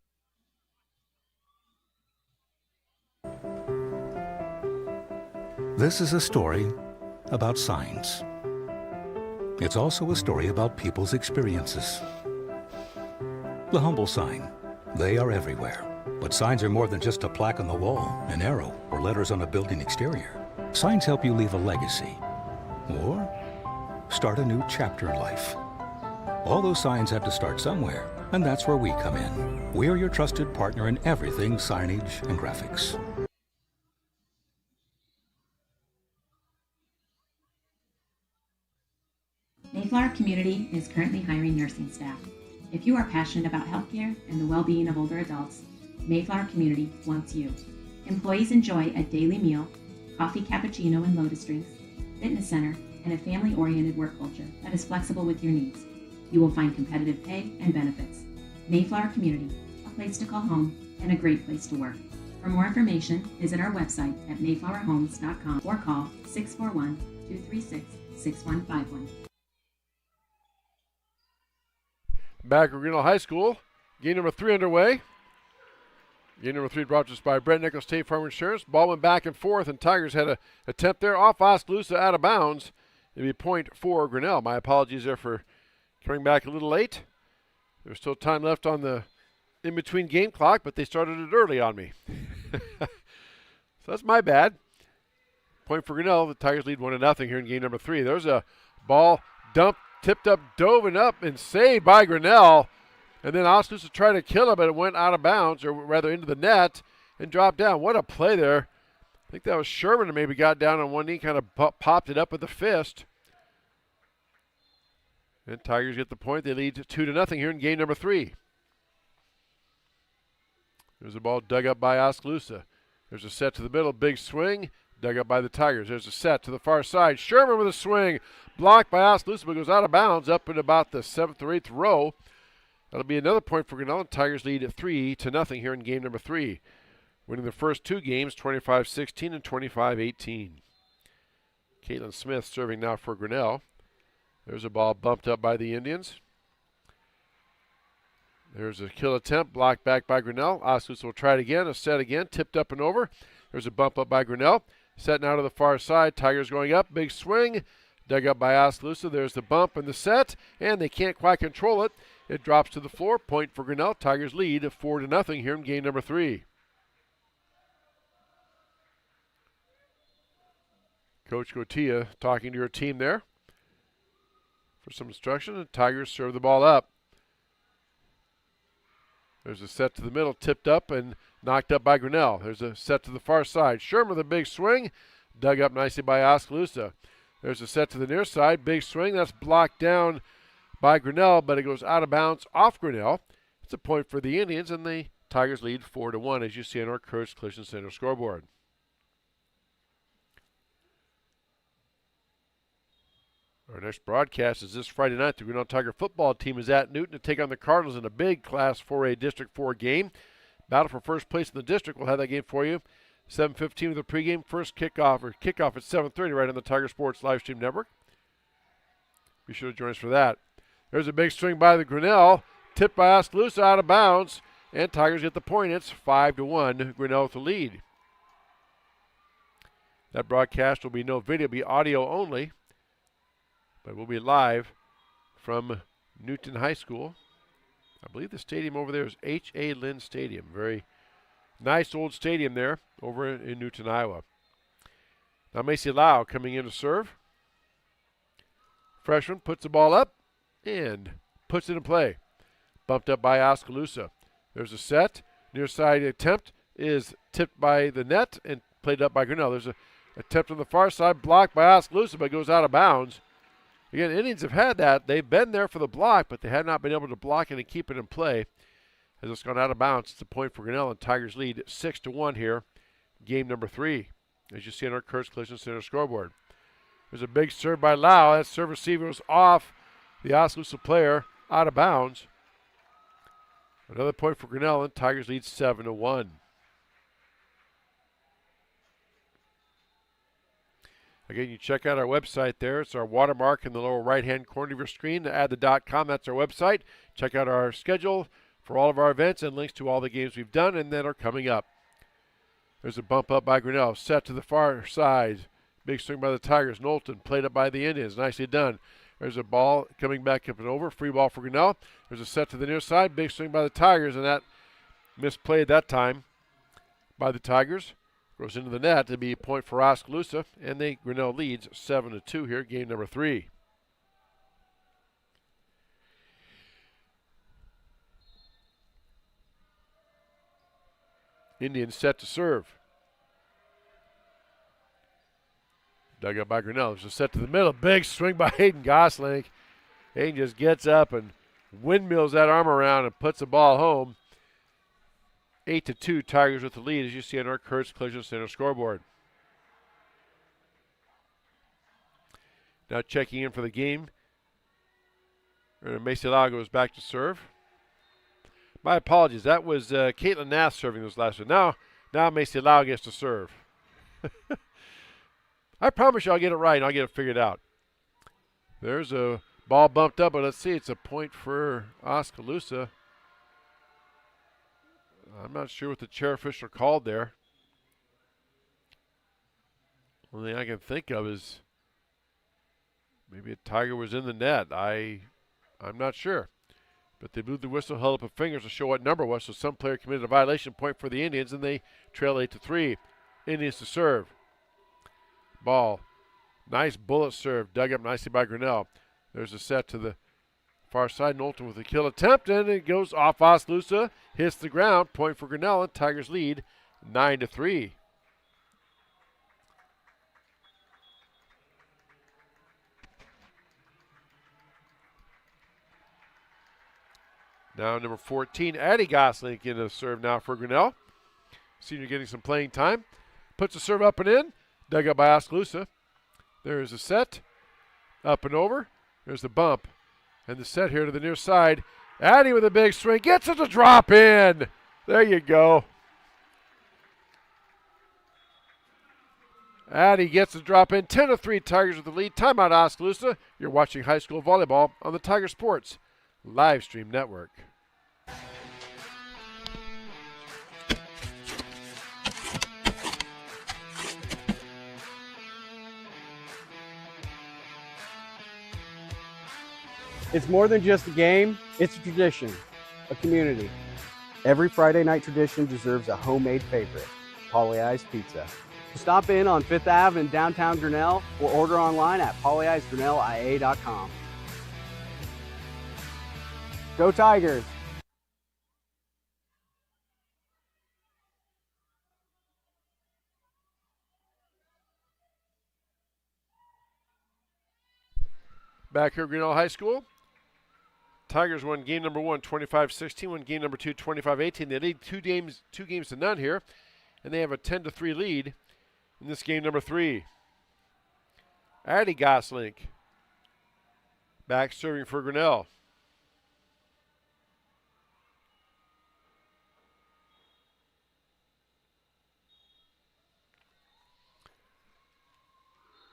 E: This is a story about signs. It's also a story about people's experiences. The humble sign. They are everywhere. But signs are more than just a plaque on the wall, an arrow, or letters on a building exterior. Signs help you leave a legacy or start a new chapter in life. All those signs have to start somewhere, and that's where we come in. We're your trusted partner in everything signage and graphics.
F: Mayflower Community is currently hiring nursing staff. If you are passionate about healthcare and the well-being of older adults, Mayflower Community wants you. Employees enjoy a daily meal, coffee cappuccino and lotus drinks, fitness center, and a family-oriented work culture that is flexible with your needs. You will find competitive pay and benefits. Mayflower Community, a place to call home and a great place to work. For more information, visit our website at mayflowerhomes.com or call 641-236-6151.
J: Back at Grinnell High School, game number 3 underway. Game number 3 brought to us by Brent Nichols State Farm Insurance. Ball went back and forth, and Tigers had an attempt there off Oskaloosa, out of bounds. It'd be point for Grinnell. My apologies there for coming back a little late. There's still time left on the in-between game clock, but they started it early on me. So that's my bad. Point for Grinnell. The Tigers lead 1-0 here in game number 3. There's a ball dumped, tipped up, dove up, and saved by Grinnell. And then Oskaloosa tried to kill it, but it went out of bounds, or rather into the net, and dropped down. What a play there. I think that was Sherman who maybe got down on one knee, kind of popped it up with a fist. And Tigers get the point. They lead 2-0 here in game number 3. There's a ball dug up by Oskaloosa. There's a set to the middle, big swing, dug up by the Tigers. There's a set to the far side. Sherman with a swing, blocked by Oskaloosa, but goes out of bounds up in about the 7th or 8th row. That'll be another point for Grinnell. Tigers lead 3-0 here in game number 3. Winning the first 2 games, 25-16 and 25-18. Caitlin Smith serving now for Grinnell. There's a ball bumped up by the Indians. There's a kill attempt, blocked back by Grinnell. Oskaloosa will try it again, a set again, tipped up and over. There's a bump up by Grinnell. Set now to the far side. Tigers going up, big swing. Dug up by Oskaloosa. There's the bump and the set, and they can't quite control it. It drops to the floor. Point for Grinnell. Tigers lead 4-0 here in game number 3. Coach Gotia talking to her team there for some instruction. The Tigers serve the ball up. There's a set to the middle, tipped up and knocked up by Grinnell. There's a set to the far side. Sherman with a big swing, dug up nicely by Oskaloosa. There's a set to the near side, big swing. That's blocked down by Grinnell, but it goes out of bounds off Grinnell. It's a point for the Indians, and the Tigers lead 4-1, as you see on our Courage Collision Center scoreboard. Our next broadcast is this Friday night. The Grinnell Tiger football team is at Newton to take on the Cardinals in a big Class 4A District 4 game. Battle for first place in the district. We'll have that game for you. 7:15 with the pregame. First kickoff at 7:30 right on the Tiger Sports Livestream Network. Be sure to join us for that. There's a big swing by the Grinnell. Tipped by Oskaloosa out of bounds. And Tigers get the point. It's 5-1. Grinnell with the lead. That broadcast will be no video. It'll be audio only. But we'll be live from Newton High School. I believe the stadium over there is H.A. Lynn Stadium. Very nice old stadium there over in Newton, Iowa. Now Macy Lau coming in to serve. Freshman puts the ball up and puts it in play. Bumped up by Oskaloosa. There's a set. Near side attempt is tipped by the net and played up by Grinnell. There's a attempt on the far side, blocked by Oskaloosa, but goes out of bounds. Again, Indians have had that. They've been there for the block, but they have not been able to block it and keep it in play. as it's gone out of bounds. It's a point for Grinnell, and Tigers lead 6-1 here, game number 3, as you see on our Kurtz Collision Center scoreboard. There's a big serve by Lau. That serve receiver was off the Oskaloosa player, out of bounds. Another point for Grinnell, and Tigers lead 7-1. Again, you check out our website there. It's our watermark in the lower right-hand corner of your screen. Add the .com, that's our website. Check out our schedule for all of our events and links to all the games we've done and that are coming up. There's a bump up by Grinnell, set to the far side. Big swing by the Tigers. Knowlton played up by the Indians. Nicely done. There's a ball coming back up and over. Free ball for Grinnell. There's a set to the near side. Big swing by the Tigers, and that misplayed that time by the Tigers. Goes into the net to be a point for Oskaloosa, and Grinnell leads 7-2 here, game number 3. Indians set to serve. Dug up by Grinnell. There's a set to the middle. Big swing by Hayden Gosling. Hayden just gets up and windmills that arm around and puts the ball home. 8-2, Tigers with the lead, as you see on our Kurtz Collision Center scoreboard. Now checking in for the game. Macy Lau goes back to serve. My apologies. That was Caitlin Nath serving those last one. Now Macy Lau gets to serve. I promise you I'll get it right and I'll get it figured out. There's a ball bumped up, but let's see. It's a point for Oskaloosa. I'm not sure what the chair official called there. Only thing I can think of is maybe a Tiger was in the net. I'm not sure. But they blew the whistle, held up a fingers to show what number it was, so some player committed a violation, point for the Indians, and they trail 8-3. Indians to serve. Ball. Nice bullet serve, dug up nicely by Grinnell. There's a set to the far side. Knowlton with a kill attempt, and it goes off Oskaloosa, hits the ground, point for Grinnell, and Tigers lead 9-3. Now number 14, Addie Gosling in the serve now for Grinnell. Senior getting some playing time. Puts the serve up and in, dug up by Oskaloosa. There's a set, up and over. There's the bump. And the set here to the near side. Addie with a big swing. Gets it to drop in. There you go. Addie gets the drop in. 10-3 Tigers with the lead. Timeout Oskaloosa. You're watching high school volleyball on the Tiger Sports live stream network.
B: It's more than just a game, it's a tradition, a community. Every Friday night tradition deserves a homemade favorite, Polly-I's Pizza. Stop in on 5th Ave in downtown Grinnell or order online at pollyi'sgrinnellia.com. Go Tigers!
J: Back here at Grinnell High School. Tigers won game number 1, 25-16. Won game number 2, 25-18. They lead two games to none here, and they have a 10-3 lead in this game number 3. Addie Gosling back serving for Grinnell.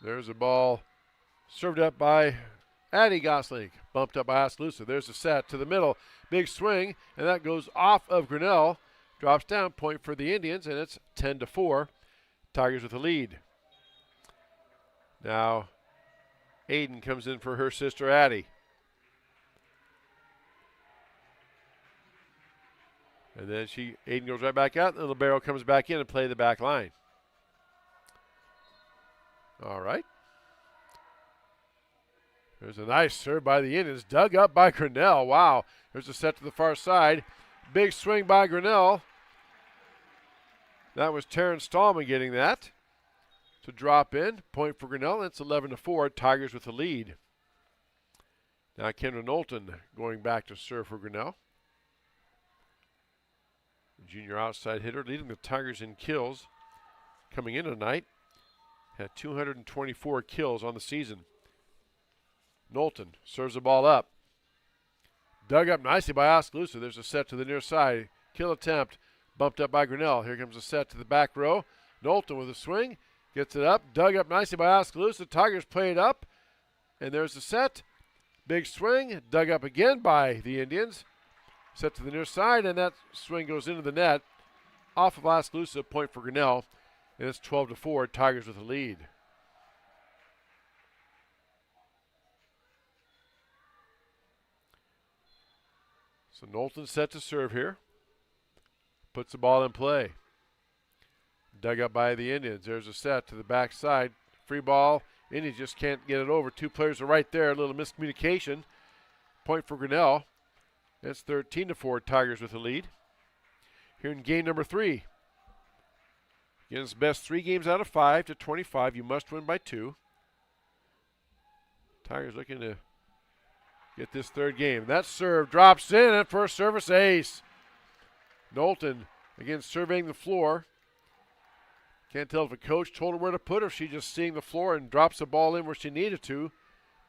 J: There's a ball served up by Addie Gosling, bumped up by Oskaloosa. There's a set to the middle. Big swing, and that goes off of Grinnell. Drops down, point for the Indians, and it's 10-4. Tigers with the lead. Now, Aiden comes in for her sister Addie. And then Aiden goes right back out, and the libero comes back in and play the back line. All right. There's a nice serve by the Indians, dug up by Grinnell. Wow. There's a set to the far side. Big swing by Grinnell. That was Terrence Stallman getting that to drop in. Point for Grinnell. It's 11-4. Tigers with the lead. Now Kendra Knowlton going back to serve for Grinnell. Junior outside hitter, leading the Tigers in kills coming in tonight. Had 224 kills on the season. Knowlton serves the ball up. Dug up nicely by Oskaloosa. There's a set to the near side. Kill attempt. Bumped up by Grinnell. Here comes a set to the back row. Knowlton with a swing. Gets it up. Dug up nicely by Oskaloosa. Tigers play it up. And there's the set. Big swing. Dug up again by the Indians. Set to the near side. And that swing goes into the net. Off of Oskaloosa. Point for Grinnell. And it's 12-4. Tigers with the lead. So Knowlton set to serve here. Puts the ball in play. Dug up by the Indians. There's a set to the backside. Free ball. Indians just can't get it over. Two players are right there. A little miscommunication. Point for Grinnell. It's 13-4. Tigers with the lead. Here in game number 3. Against best 3 games out of 5 to 25. You must win by 2. Tigers looking to get this third game. That serve drops in and first service ace. Knowlton again surveying the floor. Can't tell if a coach told her where to put her. She just seeing the floor and drops the ball in where she needed to.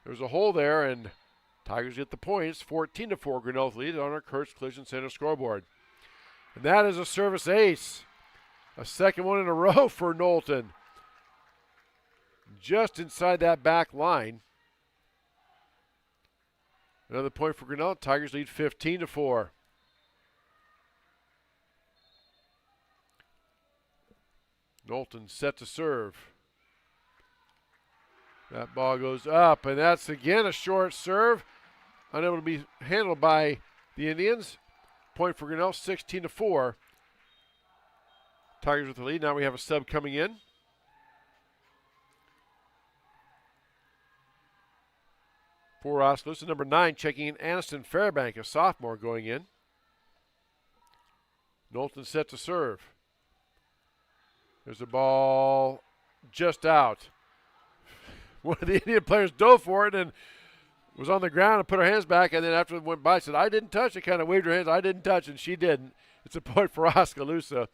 J: There's a hole there and Tigers get the points. 14-4 Grinnell's lead on our Kurtz Collision Center scoreboard. And that is a service ace. A second one in a row for Knowlton. Just inside that back line. Another point for Grinnell. Tigers lead 15-4. Knowlton set to serve. That ball goes up, and that's again a short serve. Unable to be handled by the Indians. Point for Grinnell, 16-4. Tigers with the lead. Now we have a sub coming in. For Oskaloosa, number 9 checking in Aniston Fairbank, a sophomore going in. Knowlton set to serve. There's a ball just out. One of the Indian players dove for it and was on the ground and put her hands back, and then after it went by, said, I didn't touch it, kind of waved her hands, I didn't touch, and she didn't. It's a point for Oskaloosa.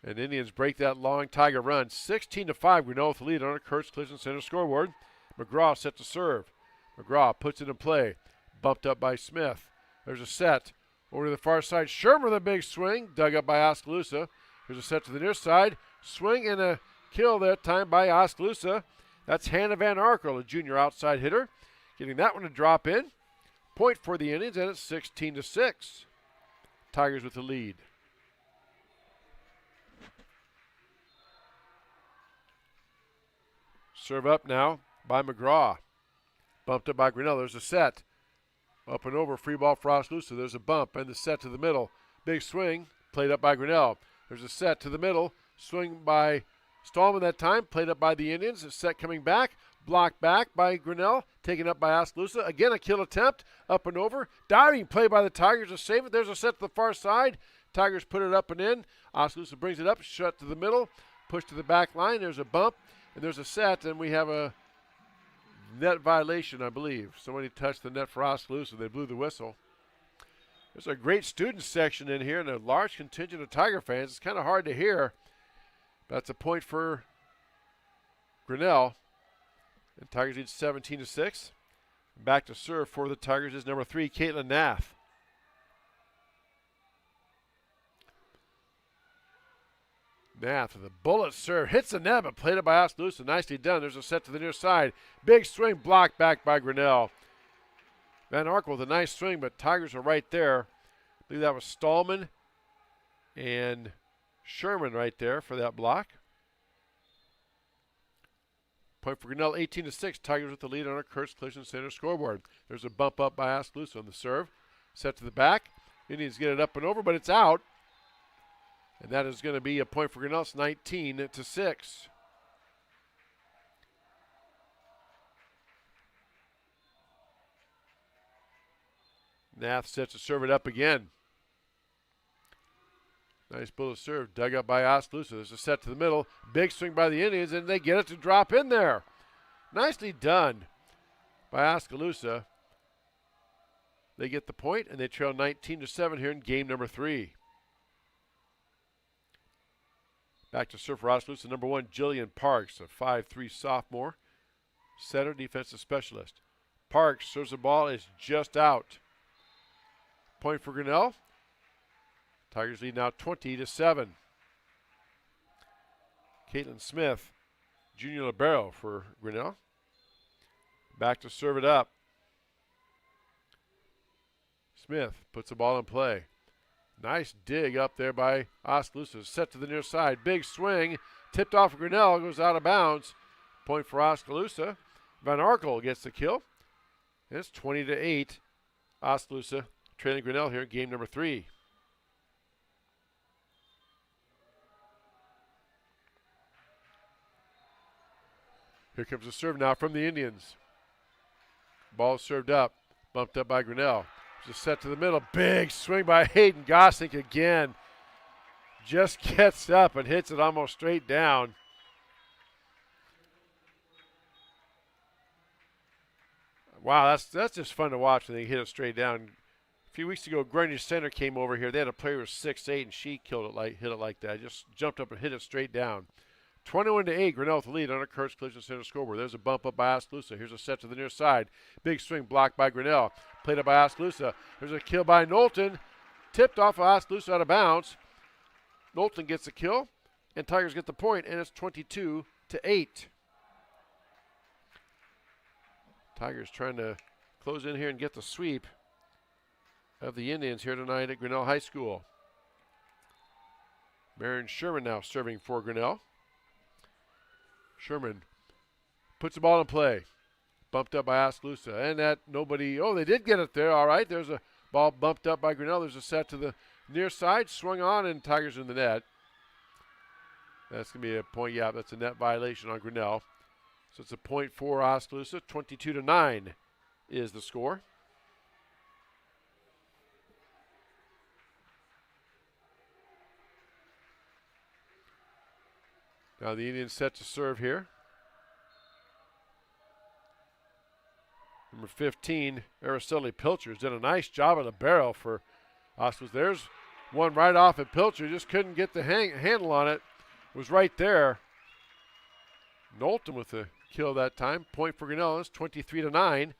J: And Indians break that long Tiger run. 16-5, Grinnell with the lead on a Kurtz Collision Center scoreboard. McGraw set to serve. McGraw puts it in play. Bumped up by Smith. There's a set. Over to the far side. Sherman with a big swing. Dug up by Oskaloosa. There's a set to the near side. Swing and a kill that time by Oskaloosa. That's Hannah Van Arkel, a junior outside hitter. Getting that one to drop in. Point for the Indians, and it's 16-6. Tigers with the lead. Serve up now by McGraw. Bumped up by Grinnell. There's a set. Up and over. Free ball for Oskaloosa. There's a bump and the set to the middle. Big swing. Played up by Grinnell. There's a set to the middle. Swing by Stallman that time. Played up by the Indians. A set coming back. Blocked back by Grinnell. Taken up by Oskaloosa. Again a kill attempt. Up and over. Diving play by the Tigers to save it. There's a set to the far side. Tigers put it up and in. Oskaloosa brings it up. Shut to the middle. Push to the back line. There's a bump. And there's a set. And we have a net violation, I believe. Somebody touched the net for Oskaloosa. They blew the whistle. There's a great student section in here and a large contingent of Tiger fans. It's kind of hard to hear. That's a point for Grinnell. And Tigers lead 17-6. Back to serve for the Tigers is number 3, Caitlin Nath. Nath with a bullet serve. Hits the net, but played it by Oskaloosa. Nicely done. There's a set to the near side. Big swing blocked back by Grinnell. Van Arkel with a nice swing, but Tigers are right there. I believe that was Stallman and Sherman right there for that block. Point for Grinnell, 18-6. Tigers with the lead on our Kurtz Collision Center scoreboard. There's a bump up by Oskaloosa on the serve. Set to the back. Indians get it up and over, but it's out. And that is going to be a point for Grinnell. It's 19-6. Nath sets to serve it up again. Nice bullet serve. Dug up by Oskaloosa. There's a set to the middle. Big swing by the Indians, and they get it to drop in there. Nicely done by Oskaloosa. They get the point, and they trail 19-7 here in game number 3. Back to serve for Oskaloosa, number 1, Jillian Parks, a 5'3" sophomore. Setter, defensive specialist. Parks serves the ball, is just out. Point for Grinnell. Tigers lead now 20-7. Caitlin Smith, junior libero for Grinnell. Back to serve it up. Smith puts the ball in play. Nice dig up there by Oskaloosa. Set to the near side. Big swing. Tipped off of Grinnell. Goes out of bounds. Point for Oskaloosa. Van Arkel gets the kill. And it's 20-8. Oskaloosa trailing Grinnell here in game number 3. Here comes the serve now from the Indians. Ball served up. Bumped up by Grinnell. Just set to the middle. Big swing by Hayden Goslink again. Just gets up and hits it almost straight down. Wow, that's just fun to watch when they hit it straight down. A few weeks ago, Grundy Center came over here. They had a player who was 6'8", and she hit it like that. Just jumped up and hit it straight down. 21-8, Grinnell with the lead on a Kurtz Collision Center scoreboard. There's a bump up by Oskaloosa. Here's a set to the near side. Big swing blocked by Grinnell. Played up by Oskaloosa. There's a kill by Knowlton. Tipped off of Oskaloosa out of bounds. Knowlton gets the kill, and Tigers get the point, and it's 22-8. Tigers trying to close in here and get the sweep of the Indians here tonight at Grinnell High School. Marion Sherman now serving for Grinnell. Sherman puts the ball in play. Bumped up by Oskaloosa. And that nobody, they did get it there. All right, there's a ball bumped up by Grinnell. There's a set to the near side. Swung on, and Tigers in the net. That's going to be a point. Yeah, that's a net violation on Grinnell. So it's a point for Oskaloosa. 22-9 is the score. Now the Indians set to serve here. Number 15, Araceli Pilcher, has done a nice job of the barrel for Oskaloosa. There's one right off at Pilcher. Just couldn't get the handle on it. It was right there. Knowlton with the kill that time. Point for Grinnell. It's 23-9.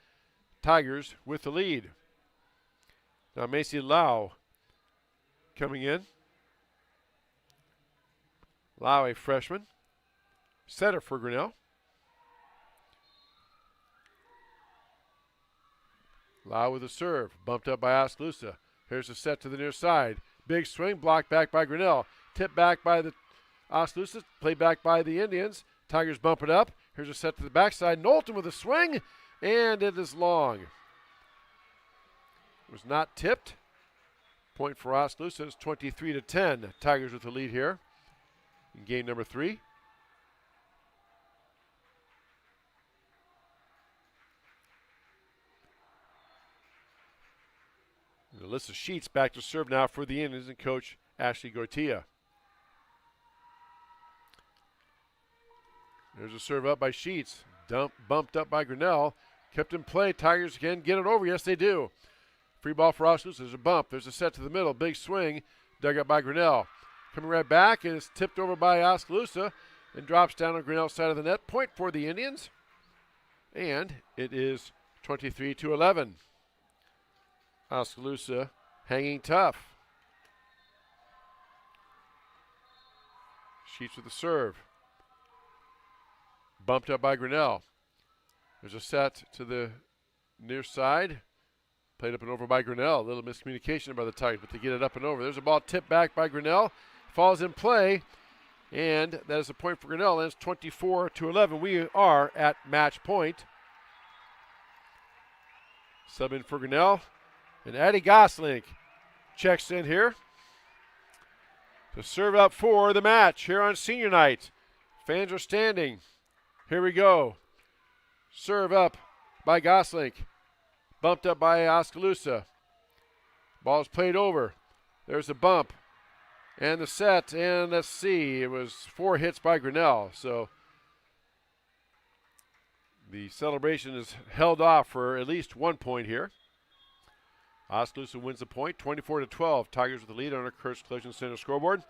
J: Tigers with the lead. Now Macy Lau coming in. Lau, a freshman. Setter for Grinnell. Lau with a serve. Bumped up by Oskaloosa. Here's a set to the near side. Big swing. Blocked back by Grinnell. Tipped back by the Oskaloosa. Played back by the Indians. Tigers bump it up. Here's a set to the backside. Knowlton with a swing. And it is long. It was not tipped. Point for Oskaloosa. It's 23-10. Tigers with the lead here in game number 3. And Alyssa Sheets back to serve now for the Indians and coach Ashley Goitia. There's a serve up by Sheets. Bumped up by Grinnell. Kept in play. Tigers again get it over. Yes, they do. Free ball for Oskaloosa. There's a bump. There's a set to the middle. Big swing. Dug up by Grinnell. Coming right back, and it's tipped over by Oskaloosa and drops down on Grinnell's side of the net. Point for the Indians. And it is 23-11. Oskaloosa hanging tough. Sheets with the serve. Bumped up by Grinnell. There's a set to the near side. Played up and over by Grinnell. A little miscommunication by the Tigers, but they get it up and over. There's a ball tipped back by Grinnell. Falls in play, and that is a point for Grinnell, and it's 24-11. We are at match point. Sub in for Grinnell, and Addie Goslink checks in here to serve up for the match here on senior night. Fans are standing. Here we go. Serve up by Goslink. Bumped up by Oskaloosa. Ball's played over. There's a bump. And the set, and let's see, it was 4 hits by Grinnell. So the celebration is held off for at least 1 point here. Oskaloosa wins the point, 24-12. Tigers with the lead on our Kurtz Collision Center scoreboard.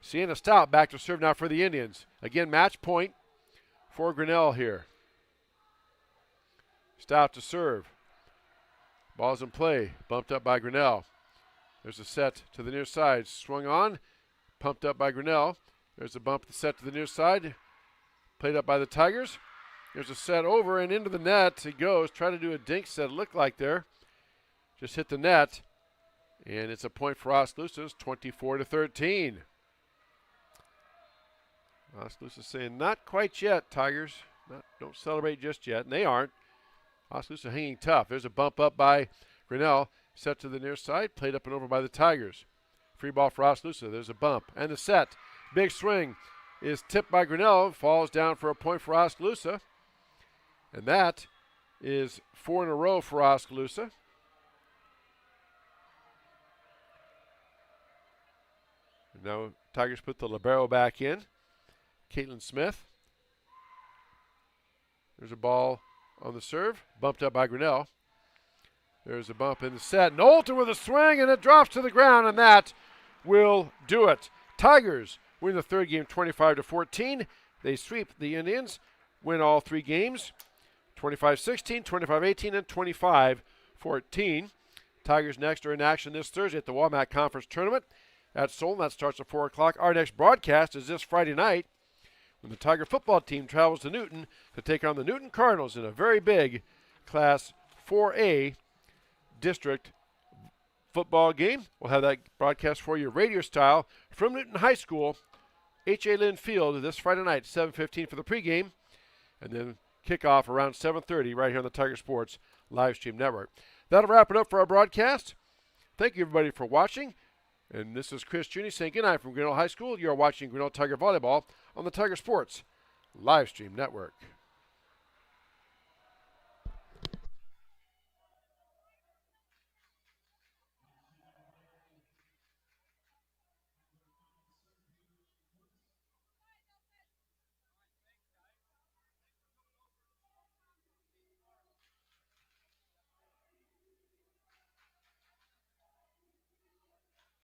J: Sienna Stout back to serve now for the Indians. Again, match point for Grinnell here. Stout to serve. Ball's in play. Bumped up by Grinnell. There's a set to the near side. Swung on. Pumped up by Grinnell. There's a bump set to the near side. Played up by the Tigers. There's a set over and into the net. He goes. Try to do a dink set, it looked like there. Just hit the net. And it's a point for Oskaloosa. 24-13. Oskaloosa saying, not quite yet, Tigers. Don't celebrate just yet. And they aren't. Oskaloosa hanging tough. There's a bump up by Grinnell. Set to the near side. Played up and over by the Tigers. Free ball for Oskaloosa. There's a bump. And the set. Big swing is tipped by Grinnell. Falls down for a point for Oskaloosa. And that is 4 in a row for Oskaloosa. And now Tigers put the libero back in. Caitlin Smith. There's a ball on the serve. Bumped up by Grinnell. There's a bump in the set. Knowlton with a swing, and it drops to the ground, and that will do it. Tigers win the third game 25-14. They sweep the Indians, win all 3 games, 25-16, 25-18, and 25-14. Tigers next are in action this Thursday at the Walmart Conference Tournament at Solon. That starts at 4 o'clock. Our next broadcast is this Friday night when the Tiger football team travels to Newton to take on the Newton Cardinals in a very big Class 4A district football game. We'll have that broadcast for you radio style from Newton High School, H.A. Lynn Field, this Friday night, 7:15 for the pregame, and then kickoff around 7:30 right here on the Tiger Sports live stream network. That'll wrap it up for our broadcast. Thank you, everybody, for watching. And this is Chris Juni saying good night from Grinnell High School. You're watching Grinnell Tiger Volleyball on the Tiger Sports live stream network.